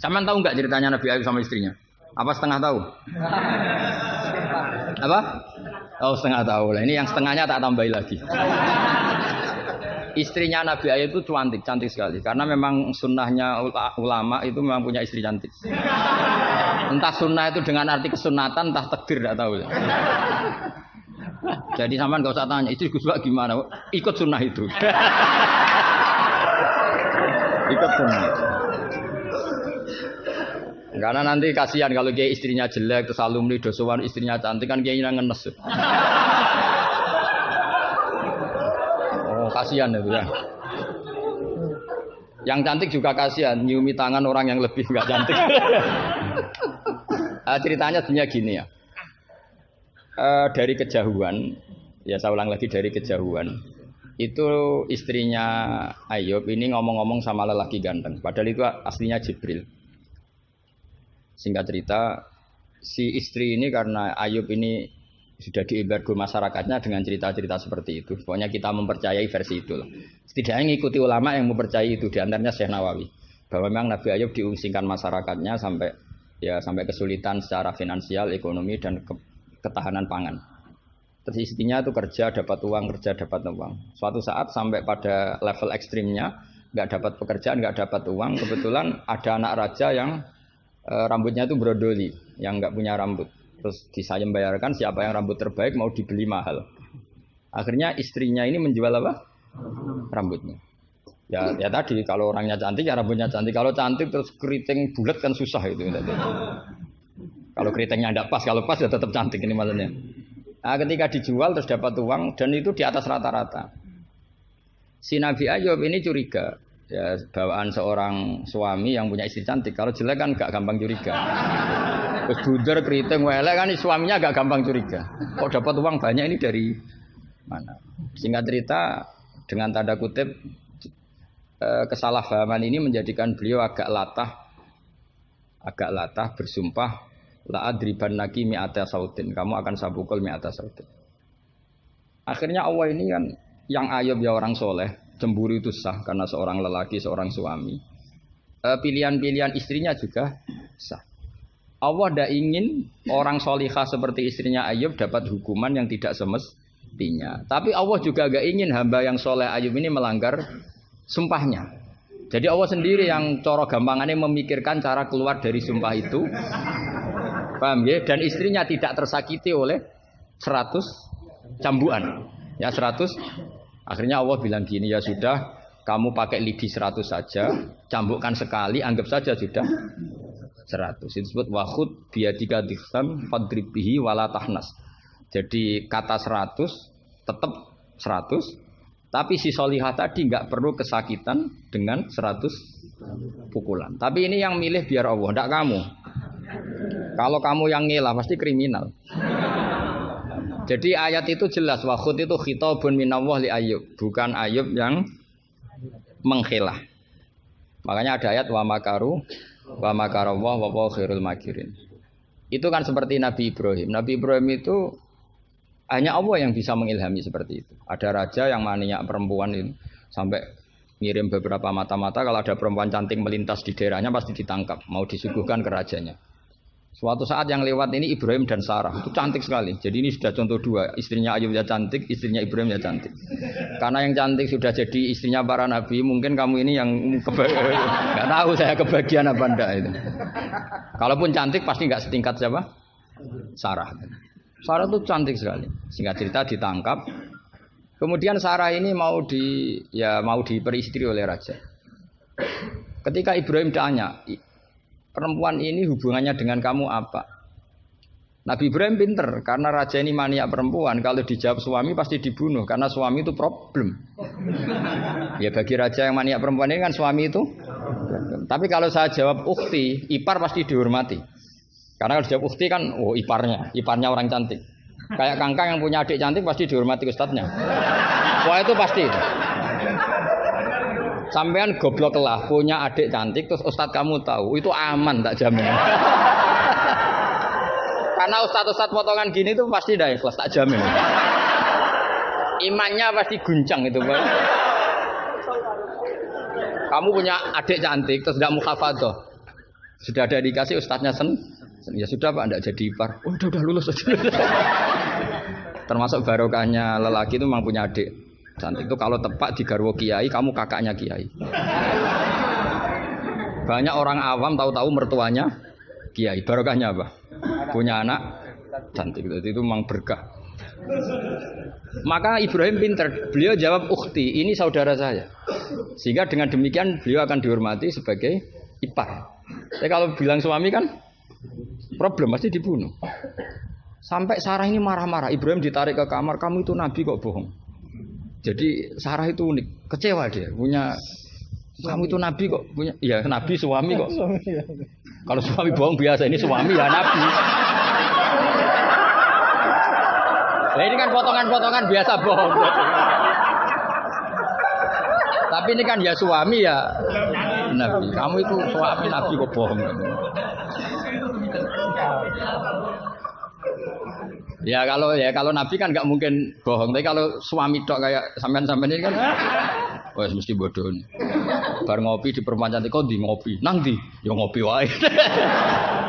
Sampean tahu nggak ceritanya Nabi Ayub sama istrinya? Apa setengah tahu? Apa? Oh setengah tahu. Lah ini yang setengahnya tak tambahi lagi. Istrinya Nabi Ayub itu cantik sekali. Karena memang sunnahnya ulama itu memang punya istri cantik. Entah sunnah itu dengan arti kesunatan, entah takdir tidak tahu. Jadi sampean enggak usah tanya, istri Gus Bak gimana? Ikut sunnah itu. Ikut sunnah. Karena nanti kasihan kalau dia istrinya jelek terus alumni dosowan istrinya cantik kan dia ngenes. Oh kasihan itu ya. Yang cantik juga kasihan nyiumi tangan orang yang lebih nggak cantik. Ceritanya sebenarnya gini ya. Dari kejauhan, ya saya ulang lagi dari kejauhan. Itu istrinya Ayub ini ngomong-ngomong sama lelaki ganteng. Padahal itu aslinya Jibril. Singkat cerita, si istri ini karena Ayub ini sudah diembargo masyarakatnya dengan cerita-cerita seperti itu. Pokoknya kita mempercayai versi itu lah. Setidaknya mengikuti ulama yang mempercayai itu, diantaranya Syekh Nawawi. Bahwa memang Nabi Ayub diungsingkan masyarakatnya sampai kesulitan secara finansial, ekonomi dan ketahanan pangan. Terus istrinya itu kerja dapat uang. Suatu saat sampai pada level ekstrimnya, nggak dapat pekerjaan, nggak dapat uang. Kebetulan ada anak raja yang rambutnya itu brodoli, yang nggak punya rambut. Terus bayarkan siapa yang rambut terbaik mau dibeli mahal. Akhirnya istrinya ini menjual apa? Rambutnya. Ya tadi kalau orangnya cantik ya rambutnya cantik. Kalau cantik terus keriting bulat kan susah itu. Kalau keritingnya tidak pas, kalau pas ya tetap cantik ini maksudnya. Nah, ketika dijual terus dapat uang dan itu di atas rata-rata. Si Nabi Ayub ini curiga. Ya bawaan seorang suami yang punya istri cantik. Kalau jelek kan gak gampang curiga. Terus buder keriting welek kan suaminya gak gampang curiga. Kok dapat uang banyak ini dari mana? Singkat cerita dengan tanda kutip kesalahpahaman ini menjadikan beliau agak latah bersumpah la adribannaki mi'ata sautin. Kamu akan saya pukul mi'ata sautin. Akhirnya Allah ini kan yang Ayub ya orang soleh. Cemburu itu sah karena seorang lelaki, seorang suami. Pilihan-pilihan istrinya juga sah. Allah tidak ingin orang solihah seperti istrinya Ayub dapat hukuman yang tidak semestinya. Tapi Allah juga gak ingin hamba yang soleh Ayub ini melanggar sumpahnya. Jadi Allah sendiri yang coro gampangannya memikirkan cara keluar dari sumpah itu. Paham ya? Dan istrinya tidak tersakiti oleh 100 cambuan. Ya 100. Akhirnya Allah bilang gini, ya sudah, kamu pakai lidi 100 saja, cambukkan sekali, anggap saja sudah 100. Itu disebut wakhud biyadika dikhtam fadribihi wala tahnas. Jadi kata 100 tetap 100, tapi si solihah tadi nggak perlu kesakitan dengan 100 pukulan. Tapi ini yang milih biar Allah, tidak kamu. Kalau kamu yang ngelah pasti kriminal. Jadi ayat itu jelas wakhud itu khitabun minallah li Ayub, bukan Ayub yang mengkhilah. Makanya ada ayat wa makaru wa makarallah wa huwa khairul makirin. Itu kan seperti Nabi Ibrahim. Nabi Ibrahim itu hanya Allah yang bisa mengilhami seperti itu. Ada raja yang maniak perempuan itu sampai ngirim beberapa mata-mata kalau ada perempuan cantik melintas di daerahnya pasti ditangkap, mau disuguhkan ke rajanya. Suatu saat yang lewat ini Ibrahim dan Sarah, itu cantik sekali. Jadi ini sudah contoh dua, istrinya Ayub ya cantik, istrinya Ibrahim ya cantik. Karena yang cantik sudah jadi istrinya para nabi, mungkin kamu ini yang nggak tahu saya kebagian apa enggak itu. Kalaupun cantik pasti nggak setingkat siapa? Sarah. Sarah itu cantik sekali. Singkat cerita ditangkap. Kemudian Sarah ini mau diperistri oleh raja. Ketika Ibrahim tanya, perempuan ini hubungannya dengan kamu apa? Nabi Ibrahim pinter karena raja ini maniak perempuan. Kalau dijawab suami pasti dibunuh karena suami itu problem. Ya bagi raja yang maniak perempuan ini kan suami itu. Tapi kalau saya jawab ukhti, ipar pasti dihormati. Karena kalau jawab ukhti kan, oh iparnya orang cantik. Kayak Kangkang yang punya adik cantik pasti dihormati ustadznya. Wah itu pasti. Sampean goblok lah punya adik cantik terus ustadz kamu tahu itu aman tak jamin. Karena ustadz potongan gini tuh pasti dah ikhlas tak jamin. Imannya pasti guncang itu, Pak. Kamu punya adik cantik terus tidak muhafadzah. Sudah ada dikasih ustadznya ya sudah Pak, enggak jadi ipar. Oh, udah lulus aja. Termasuk barokahnya lelaki itu memang punya adik cantik itu kalau tepat di garwo kiai, kamu kakaknya kiai. Banyak orang awam tahu-tahu mertuanya kiai. Barokahnya apa? Punya anak cantik. Itu memang berkah. Maka Ibrahim pinter. Beliau jawab ukhti, ini saudara saya. Sehingga dengan demikian beliau akan dihormati sebagai ipar. Tapi kalau bilang suami kan problem, pasti dibunuh. Sampai Sarah ini marah-marah. Ibrahim ditarik ke kamar, kamu itu nabi kok bohong. Jadi Sarah itu unik, kecewa dia. Kamu itu nabi kok punya, ya nabi suami kok. Kalau suami bohong biasa, ini suami ya nabi. Nah, ini kan potongan-potongan biasa bohong. Tapi ini kan ya suami ya nabi. Kamu itu suami nabi kok bohong. Ya kalau nabi kan nggak mungkin bohong. Tapi kalau suami tok kayak sampean ini kan, wah mesti bodoh. Bar ngopi di perempuan cantik kok di ngopi, nang di, ya ngopi wae.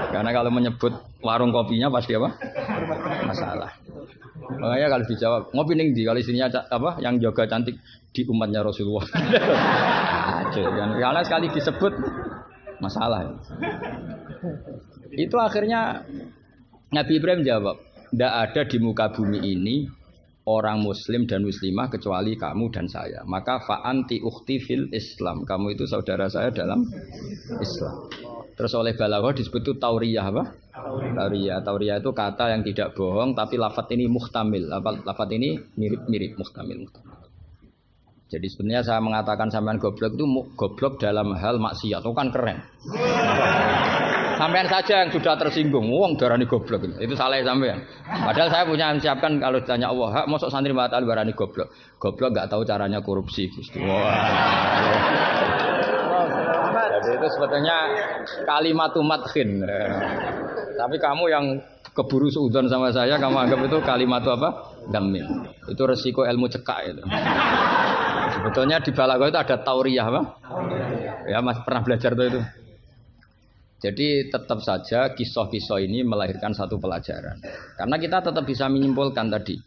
Karena kalau menyebut warung kopinya pasti apa? Masalah. Makanya kalau dijawab ngopi ning di, kalau istrinya apa yang jaga cantik di umatnya Rasulullah. Karena sekali disebut masalah. Itu akhirnya Nabi Ibrahim jawab, tidak ada di muka bumi ini orang muslim dan muslimah kecuali kamu dan saya. Maka fa'anti ukhti fil Islam. Kamu itu saudara saya dalam Islam. Terus oleh balaghah disebut itu tauriyah apa? Tauriyah itu kata yang tidak bohong tapi lafaz ini muhtamil. Lafaz ini mirip-mirip muhtamil. Jadi sebenarnya saya mengatakan sampean goblok itu goblok dalam hal maksiat. Itu kan keren. Sampean saja yang sudah tersinggung, wong darani goblok itu salah sampean. Padahal saya punya siapkan kalau ditanya Allah, hak mosok santri batal darani goblok. Goblok enggak tahu caranya korupsi, Gusti. Jadi itu sebetulnya kalimat madkhin. Tapi kamu yang keburu suudzon sama saya, kamu anggap itu kalimat apa? Gamil. Itu resiko ilmu cekak itu. Sebetulnya di balaghah itu ada tauriyah apa? Ya Mas pernah belajar tuh itu. Jadi tetap saja kisah-kisah ini melahirkan satu pelajaran. Karena kita tetap bisa menyimpulkan tadi.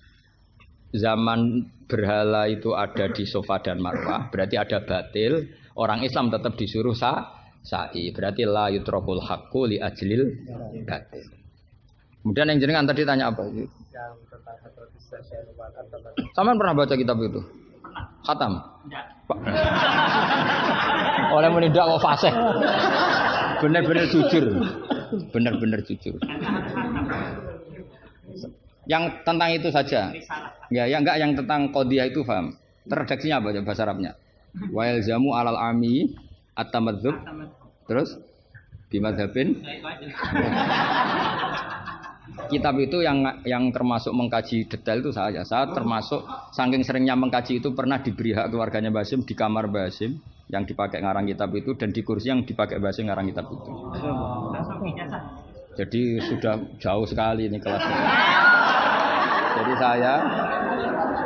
Zaman berhala itu ada di Safa dan Marwah, berarti ada batil. Orang Islam tetap disuruh sa'i. Berarti la yutrakul haqqu li ajlil batil. Kemudian yang jenengan tadi tanya apa? Sampean pernah baca kitab itu? Khatam? Oleh menindak mau fasih. Benar-benar jujur. Benar-benar jujur. Yang tentang itu saja. Ya, enggak yang tentang qadhiyah itu paham. Redaksinya apa bahasa Arabnya? Wa yalzamu alal ami at-tamadzub. Terus bimadzhabin. Kitab itu yang termasuk mengkaji detail itu saya. Saya termasuk saking seringnya mengkaji itu pernah diberi hak keluarganya Basim di kamar Basim yang dipakai ngarang kitab itu dan di kursi yang dipakai Basim ngarang kitab itu. Jadi sudah jauh sekali ini kelasnya. Jadi saya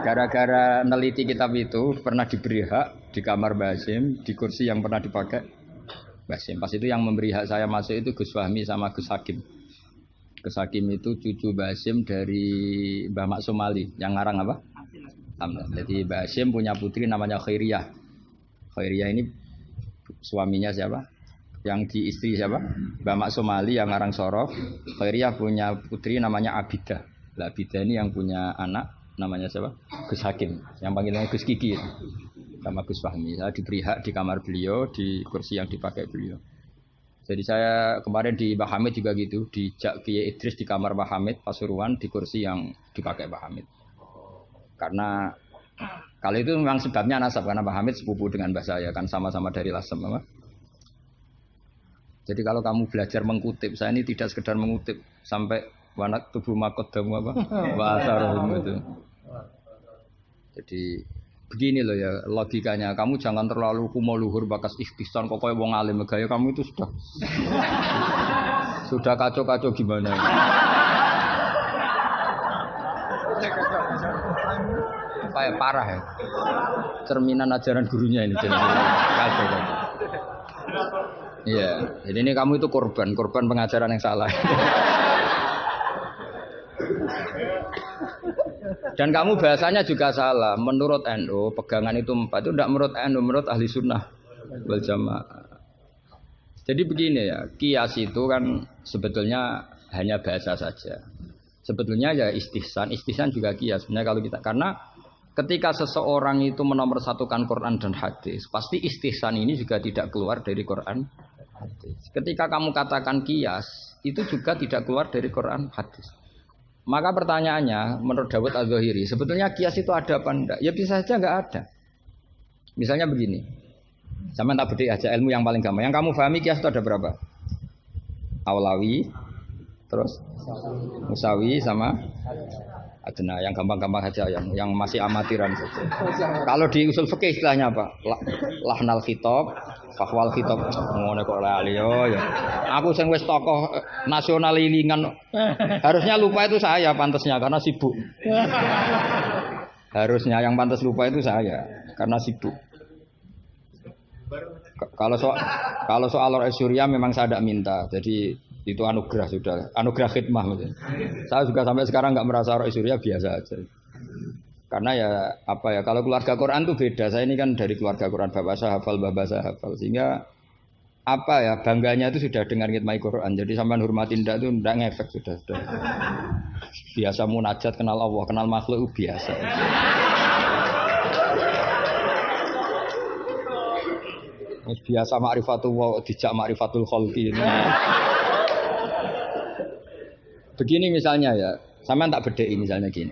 gara-gara neliti kitab itu pernah diberi hak di kamar Basim di kursi yang pernah dipakai Basim. Pas itu yang memberi hak saya masuk itu Gus Fahmi sama Gus Hakim. Gus Hakim itu cucu Basim dari Mbah Mak Somali yang ngarang apa? Jadi Basim punya putri namanya Khairiyah. Khairiyah ini suaminya siapa? Yang di istri siapa? Mbah Mak Somali yang ngarang Sorof. Khairiyah punya putri namanya Abidah. Lah Bidani yang punya anak namanya siapa? Gus Hakim. Yang panggilannya Gus Kiki itu. Sama Gus Fahmi. Saya diberi hak di kamar beliau, di kursi yang dipakai beliau. Jadi saya kemarin di Mbah Hamid juga gitu, dijak Kiai Idris di kamar Mbah Hamid Pasuruan di kursi yang dipakai Mbah Hamid. Karena kalau itu memang sebabnya nasab, karena Mbah Hamid sepupu dengan mbah saya, kan sama-sama dari Lasem. Apa? Jadi kalau kamu belajar mengutip, saya ini tidak sekedar mengutip sampai wanak tubuh makodamu apa wasarohum itu. Jadi begini loh ya logikanya, kamu jangan terlalu kumo luhur bakas ikhtisan kok kayak wong alim gaya kamu itu sudah kacau-kacau gimana ya. Kayak parah ya. Cerminan ajaran gurunya ini jadi kacau. Iya, jadi ini kamu itu korban pengajaran yang salah. Dan kamu bahasanya juga salah. Menurut NU, pegangan itu 4 itu tidak menurut NU, menurut ahli sunnah wal jamaah. Jadi begini ya, kias itu kan sebetulnya hanya bahasa saja. Sebetulnya ya istihsan juga kias. Sebenarnya kalau kita, karena ketika seseorang itu menomorsatukan Quran dan hadis, pasti istihsan ini juga tidak keluar dari Quran hadis. Ketika kamu katakan kias, itu juga tidak keluar dari Quran hadis. Maka pertanyaannya, menurut Dawud Al-Zahiri, sebetulnya kias itu ada apa enggak? Ya bisa saja enggak ada. Misalnya begini, sama tak beda aja ilmu yang paling gampang. Yang kamu pahami kias itu ada berapa? Aulawi, terus Musawi sama Adna. Yang gampang-gampang saja, yang masih amatiran saja. Kalau di usul fikih istilahnya apa? Lahnal khitab, fakwal khitab. Ngono kok lali yo ya. Aku sing wis tokoh nasional ilingan. Harusnya lupa itu saya pantasnya karena sibuk. Harusnya yang pantas lupa itu saya karena sibuk. Kalau soal Al-Surya memang saya tidak minta. Jadi itu anugerah sudah, anugerah khidmah. Saya juga sampai sekarang nggak merasa roh Surya, biasa aja. Karena ya apa ya, kalau keluarga Quran tuh beda. Saya ini kan dari keluarga Quran, bapak saya hafal, bapak saya hafal, sehingga apa ya bangganya itu sudah dengan ngitmai Quran. Jadi sampai hormatin ndak itu ndak ngefek sudah. Biasa munajat, kenal Allah, kenal makhluk itu biasa. Biasa ma'rifatullah dijak ma'rifatul khalqi. Begini misalnya ya, sampean tak bedheki misalnya gini.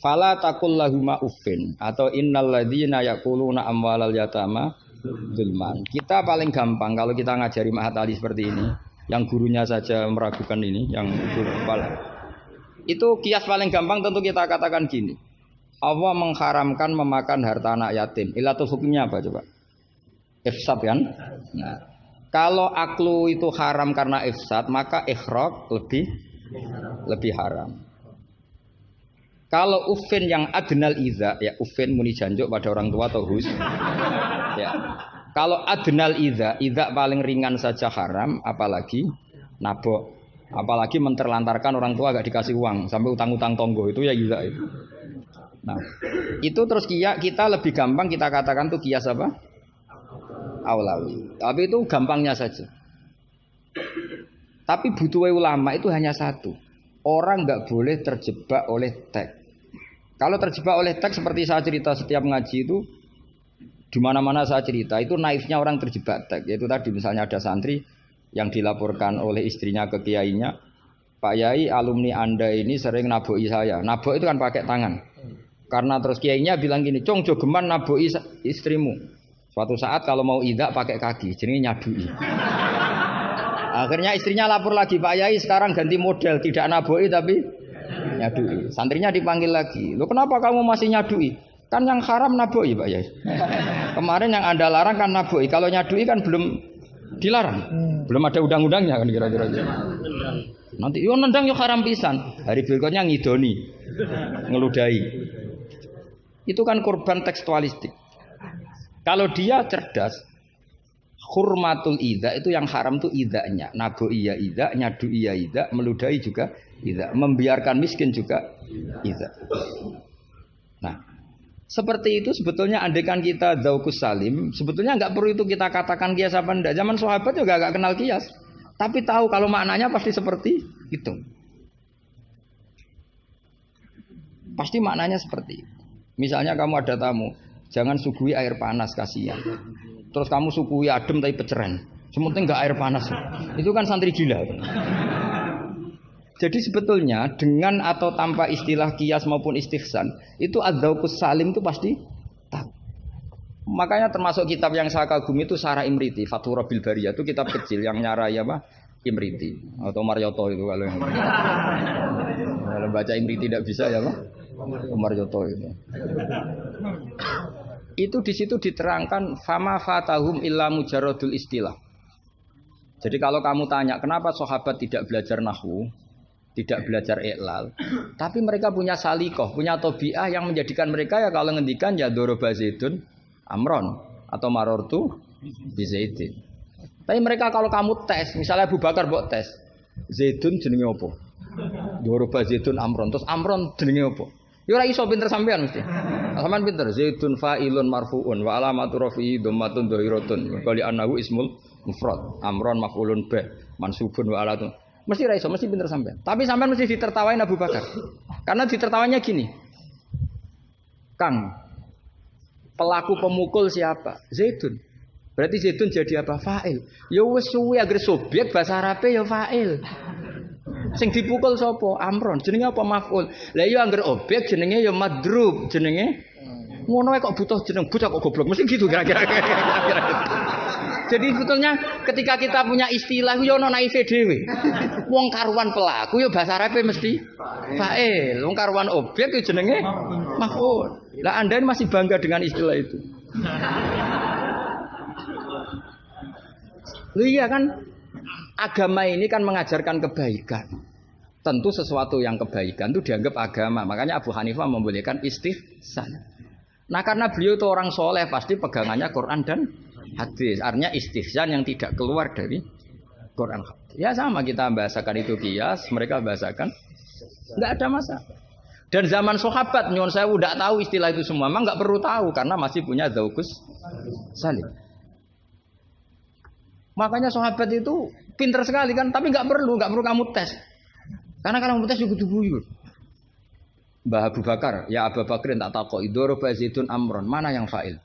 Fala taqul lahuma uffin atau innal ladzina yaquluna amwalal yatama zulman. Kita paling gampang kalau kita ngajari Mahat Ali seperti ini, yang gurunya saja meragukan ini, yang guru kepala. Itu kias paling gampang tentu kita katakan gini. Allah mengharamkan memakan harta anak yatim. Ilatul hukumnya apa coba? Ifsad kan? Nah, kalau aklu itu haram karena ifsad, maka ikhraq lebih haram. Kalau ufin yang adnal idza, ya ufin muni janjuk pada orang tua atau hus. Ya. Kalau adnal idza paling ringan saja haram, apalagi nabok, apalagi menterlantarkan orang tua agak dikasih uang sampai utang-utang tonggo itu ya idza itu. Nah, itu terus kita lebih gampang kita katakan tuh kias apa? Aulawi. Tapi itu gampangnya saja. Tapi butuh ulama itu hanya satu. Orang nggak boleh terjebak oleh teks. Kalau terjebak oleh teks seperti saya cerita setiap ngaji itu, di mana-mana saya cerita itu naifnya orang terjebak teks. Yaitu tadi misalnya ada santri yang dilaporkan oleh istrinya ke kiainya, Pak Yai alumni Anda ini sering naboi saya. Nabok itu kan pakai tangan. Karena terus kiainya bilang gini, Cong jogeman naboi istrimu. Suatu saat kalau mau idak pakai kaki, jadi nyadui. Akhirnya istrinya lapor lagi, Pak Yai sekarang ganti model, tidak naboi tapi nyadui. Santrinya dipanggil lagi, lo kenapa kamu masih nyadui? Kan yang haram naboi Pak Yai. Kemarin yang Anda larang kan naboi, kalau nyadui kan belum dilarang, belum ada undang-undangnya kan kira-kira. Nanti yo nendang yo haram pisan, hari berikutnya ngidoni, ngeludahi. Itu kan korban tekstualistik. Kalau dia cerdas, hurmatul idza itu yang haram tuh idzanya. Naboi ya idza, nyadui ya idza, meludahi juga idza, membiarkan miskin juga idza. Nah, seperti itu sebetulnya andaikan kita dzauqus salim, sebetulnya enggak perlu itu kita katakan kias apa enggak. Zaman sahabat juga enggak kenal kias, tapi tahu kalau maknanya pasti seperti itu. Pasti maknanya seperti itu. Misalnya kamu ada tamu, jangan suguhi air panas, kasihan. Terus kamu suguhi adem tapi peceren. Sementing enggak air panas. Itu kan santri gila. Jadi sebetulnya dengan atau tanpa istilah kias maupun istihsan, itu adzauqus salim itu pasti tahu. Makanya termasuk kitab yang saya kagumi itu Sarah Imriti, Fathur Rabbil Bariyah, itu kitab kecil yang nyarai apa? Imriti atau Marioto itu kalau yang kalau baca Imriti tidak bisa ya Pak? Marioto itu. Itu di situ diterangkan fama fatahum illa mujarradul istilah. Jadi kalau kamu tanya kenapa sahabat tidak belajar nahwu, tidak belajar i'lal, tapi mereka punya salikoh, punya tobiah yang menjadikan mereka ya kalau ngendikan ya doroba zaidun amron atau marortu bi zaidin. Tapi mereka kalau kamu tes, misalnya Abu Bakar buat tes, zaidun jenenge apa? Doroba zaidun amron, terus amron jenenge apa? Ya ora iso pinter sampean mesti. Sampean pinter, zaidun fa'ilun marfu'un wa alamatu rafi'i dhammatun dhahiratun. Qali annahu ismul mufrad, amron maf'ulun bih, mansubun wa alatun. Mesti ra iso, mesti pinter sampean. Tapi sampean mesti ditertawain Abu Bakar. Karena ditertawanya gini. Kang, pelaku pemukul siapa? Zaidun. Berarti zaidun jadi apa? Fa'il. Ya wis suwi agar subjek bahasa Arabe ya fa'il. Sing dipukul sapa? Amron. Jenenge apa? Maf'ul. Lah ya angger objek jenenge ya madrub, jenenge ngono kok butuh jeneng bocah kok goblok. Mesti gitu kira-kira. Jadi sebetulnya ketika kita punya istilah yo ono naive dhewe. Wong karuan pelaku yo bahasa Arabe mesti fa'il. Wong karuan objek yo jenenge maf'ul. Lah Anda ini masih bangga dengan istilah itu. Loh iya kan? Agama ini kan mengajarkan kebaikan. Tentu sesuatu yang kebaikan itu dianggap agama. Makanya Abu Hanifah membolehkan istihsan. Nah karena beliau itu orang soleh pasti pegangannya Quran dan hadis. Artinya istihsan yang tidak keluar dari Quran. Ya sama kita bahasakan itu kias, mereka bahasakan nggak ada masalah. Dan zaman sahabat nyuwun sewu nggak tahu istilah itu semua, memang nggak perlu tahu karena masih punya dzauqus salim. Makanya sahabat itu pinter sekali kan, tapi nggak perlu kamu tes. Karena kalau kamu tes juga buyur. Mbah Abu Bakar, ya Abu Bakar tak takok idoroba zaitun amron, mana yang fa'il?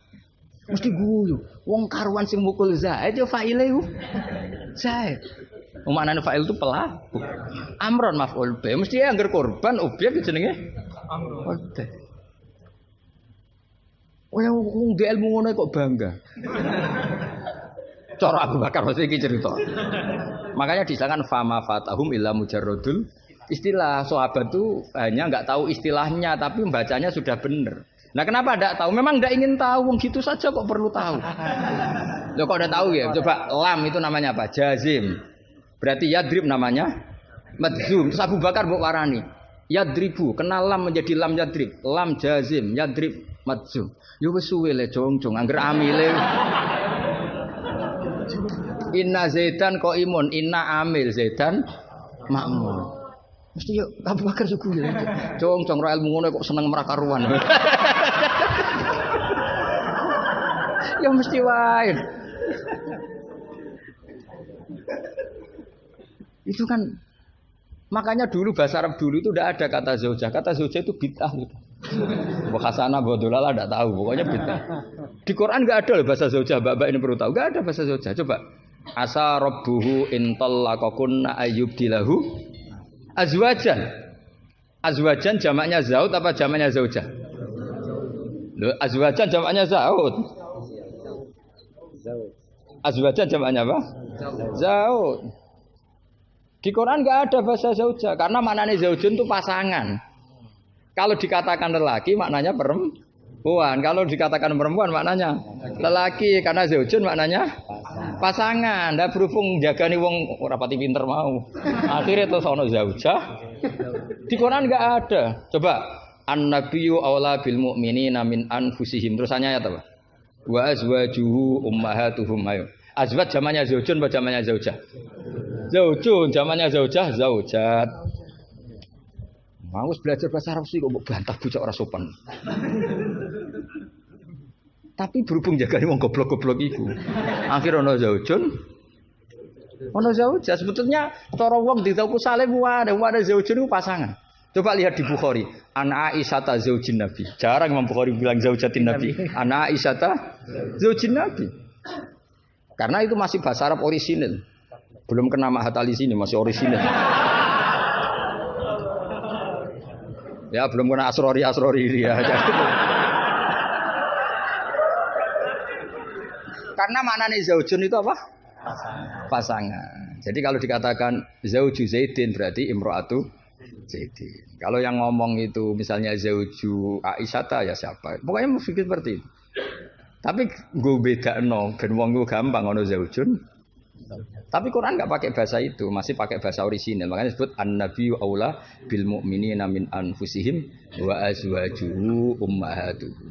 Mesti guyu. Wong karuan sing mukul Zaid ya fa'ile ku. Zaid. Maknane fa'il itu pelaku. Amron maf'ul bi. Mesti angger korban objek jenenge amron. Oh yang wong di ilmu ngono kok bangga. Cara Abu Bakar mesti iki cerita. Makanya disangkan fama fatahum illa mujarradul istilah. Sahabat itu hanya enggak tahu istilahnya tapi membacanya sudah benar. Nah kenapa tidak tahu? Memang tidak ingin tahu, gitu saja kok perlu tahu. Loh kok udah tahu ya? Coba lam itu namanya apa? Jazim. Berarti yadrib namanya madzum. Terus Abu Bakar mbok warani. Yadribu, kenal lam menjadi lam yadrib. Lam jazim, yadrib madzum. Yo wis suwe le jong-jong angger amile. Inna Zaidan qaimun, inna amil Zaidan makmur. Mesti yo Abu Bakar suku ya. Jong-jong ra ilmu ngono kok seneng merakaruan. Ya mesti wae. Itu kan makanya dulu bahasa Arab dulu itu tidak ada kata zaujah. Kata zaujah itu bid'ah gitu. Mbok Hasanah Bodolala enggak tahu, pokoknya bid'ah. Di Quran enggak ada loh bahasa zaujah, Mbak ini perlu tahu. Enggak ada bahasa zaujah. Coba. Asa rabbuhu in talaqakunna ayyubdilahu azwajan. Azwajan jamaknya zaud apa jamaknya zaujah? Loh, azwajan jamaknya zaud. Azwajan jamaknya apa? Zaud. Di Quran enggak ada bahasa zaujah karena maknanya zaujun itu pasangan. Kalau dikatakan lelaki maknanya perempuan. Kalau dikatakan perempuan maknanya lelaki karena zaujun maknanya pasangan. Ndak berhubung jagani wong ora pati pinter mau. Akhirnya terus ono zaujah. Di Quran enggak ada. Coba an-nabiyyu aula bil mu'minina min anfusihim. Terusannya ayat apa? Wa azwajuhu ummahatuhum. Ayo. Azwaj zamannya zaujun apa zamannya zaujah? Zaujun zamannya zaujah, zaujat. Mau belajar bahasa Arab sih kok bantah bocah ora sopan. Tapi berhubung jagane wong goblok-goblok iku. Akhir ono zaujun. Ono zaujah sebetulnya cara wong di Tauku Salim wae zaujun itu pasangan. Coba lihat di Bukhari, an Aisyata zaujin Nabi. Jarang Imam Bukhari bilang zaujatin Nabi. An Aisyata zaujin Nabi. Karena itu masih bahasa Arab orisinil. Belum kena Mahat Ali sini masih orisinil. Ya belum kena asrori ya. Karena maknanya zaujun itu apa? Pasangan. Jadi kalau dikatakan zauju Zaidin berarti imro'atu Zaidin. Kalau yang ngomong itu misalnya zauju Aisyata ya siapa? Pokoknya mesti seperti itu. Tapi gue beda ben wong gue gampang ngono zaujun. Tapi Quran nggak pakai bahasa itu, masih pakai bahasa orisinal. Makanya disebut an-nabiyyu aula bil mu'minina min anfusihim wa azwajuhu ummahatuhum.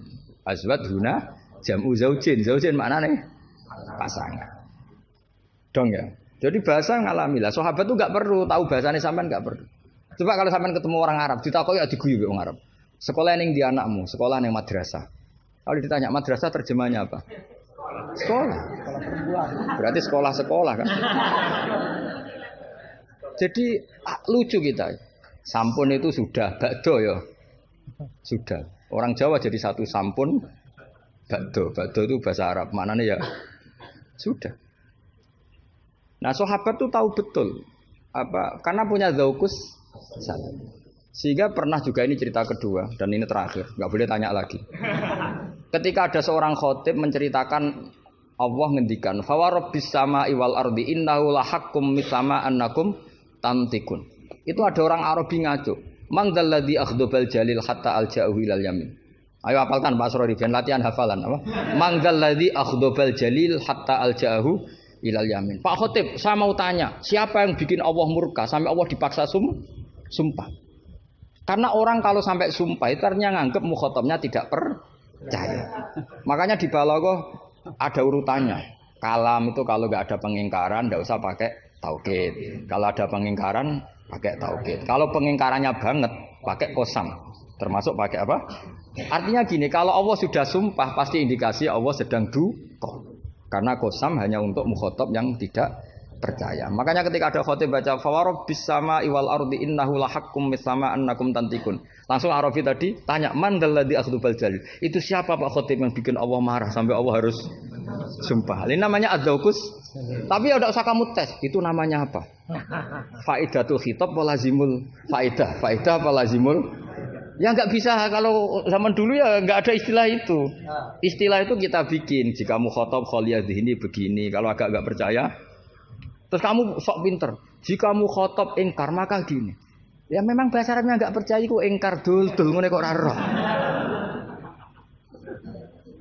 Azwaj huna jam'u zaujin. Zaujin maknanya pasangan. Dong ya. Jadi bahasa ngalamilah. Sahabat tuh nggak perlu tahu bahasanya sampean nggak perlu. Coba kalau sampean ketemu orang Arab, ditakoki ya diguyu orang Arab. Sekolah ning di anakmu, sekolah ning madrasah. Kalau ditanya madrasah terjemahnya apa? Sekolah. Berarti sekolah-sekolah kan. Jadi lucu kita. Sampun itu sudah bakdo ya. Sudah. Orang Jawa jadi satu sampun bakdo. Bakdo itu bahasa Arab. Maknanya ya sudah. Nah, sahabat tuh tahu betul apa karena punya zaukus salam. Sehingga pernah juga ini cerita kedua dan ini terakhir, nggak boleh tanya lagi. Ketika ada seorang khotib menceritakan Allah ngendikan, "Fa rabbis samai wal ardi innahu lahaqqum misama annakum tantikun." Itu ada orang Arabi ngaco. "Man dzalladzi akhdabal jalil hatta alja'u ilal yamin." Ayo hafalkan Pak Asrori ben latihan hafalan apa? "Man dzalladzi akhdabal jalil hatta alja'u ilal yamin." Pak khotib, saya mau tanya, siapa yang bikin Allah murka sampai Allah dipaksa sumpah? Karena orang kalau sampai sumpah itu artinya nganggep mukhatabnya tidak percaya. Makanya di balaghah ada urutannya. Kalam itu kalau nggak ada pengingkaran nggak usah pakai taukid. Kalau ada pengingkaran pakai taukid. Kalau pengingkarannya banget pakai qasam. Termasuk pakai apa? Artinya gini, kalau Allah sudah sumpah pasti indikasi Allah sedang duka. Karena qasam hanya untuk mukhatab yang tidak percaya. Makanya ketika ada khotib baca fawarabbis sama iwal ardi innahu lahaqqum misama annakum tantikun. Langsung Arabi tadi tanya man dalladzi akhdubal jalil. Itu siapa Pak khotib yang bikin Allah marah sampai Allah harus sumpah. Ini namanya adzaukus. Tapi ya enggak usah kamu tes. Itu namanya apa? Faidatul khitab wa lazimul faidah. Faidah apa lazimul? Ya enggak bisa kalau zaman dulu ya enggak ada istilah itu. Istilah itu kita bikin. Jika mukhatab khaliyadhini begini, kalau agak enggak percaya terus kamu sok pinter. Jika mukhatab ingkar maka gini. Ya memang bahasa Arabnya enggak percaya kok ingkar dul ngene kok ora roh.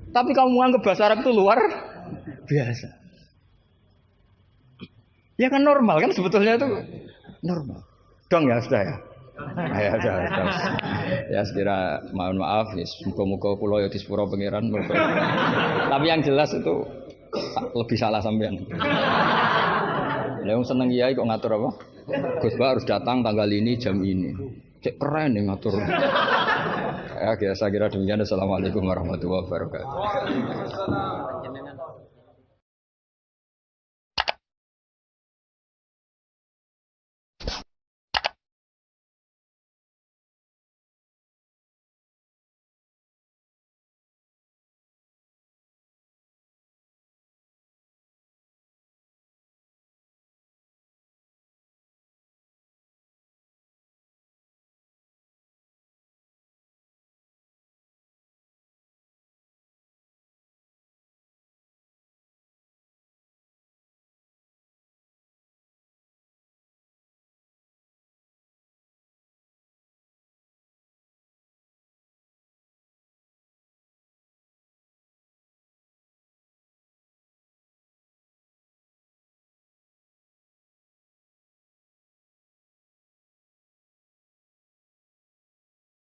Tapi kamu menganggap bahasa Arab itu luar biasa. Ya kan normal kan sebetulnya itu normal. Dong ya sudah ya. Ya sudah. Ya sekira mohon maaf ya muga-muga kula ya disepuro pangeran. Tapi yang jelas itu lebih salah sampean. Yang seneng kiai kok ngatur apa? Gus Ba harus datang tanggal ini jam ini. Cek keren nih ngatur. Ya, saya kira demikian. Assalamualaikum warahmatullahi wabarakatuh.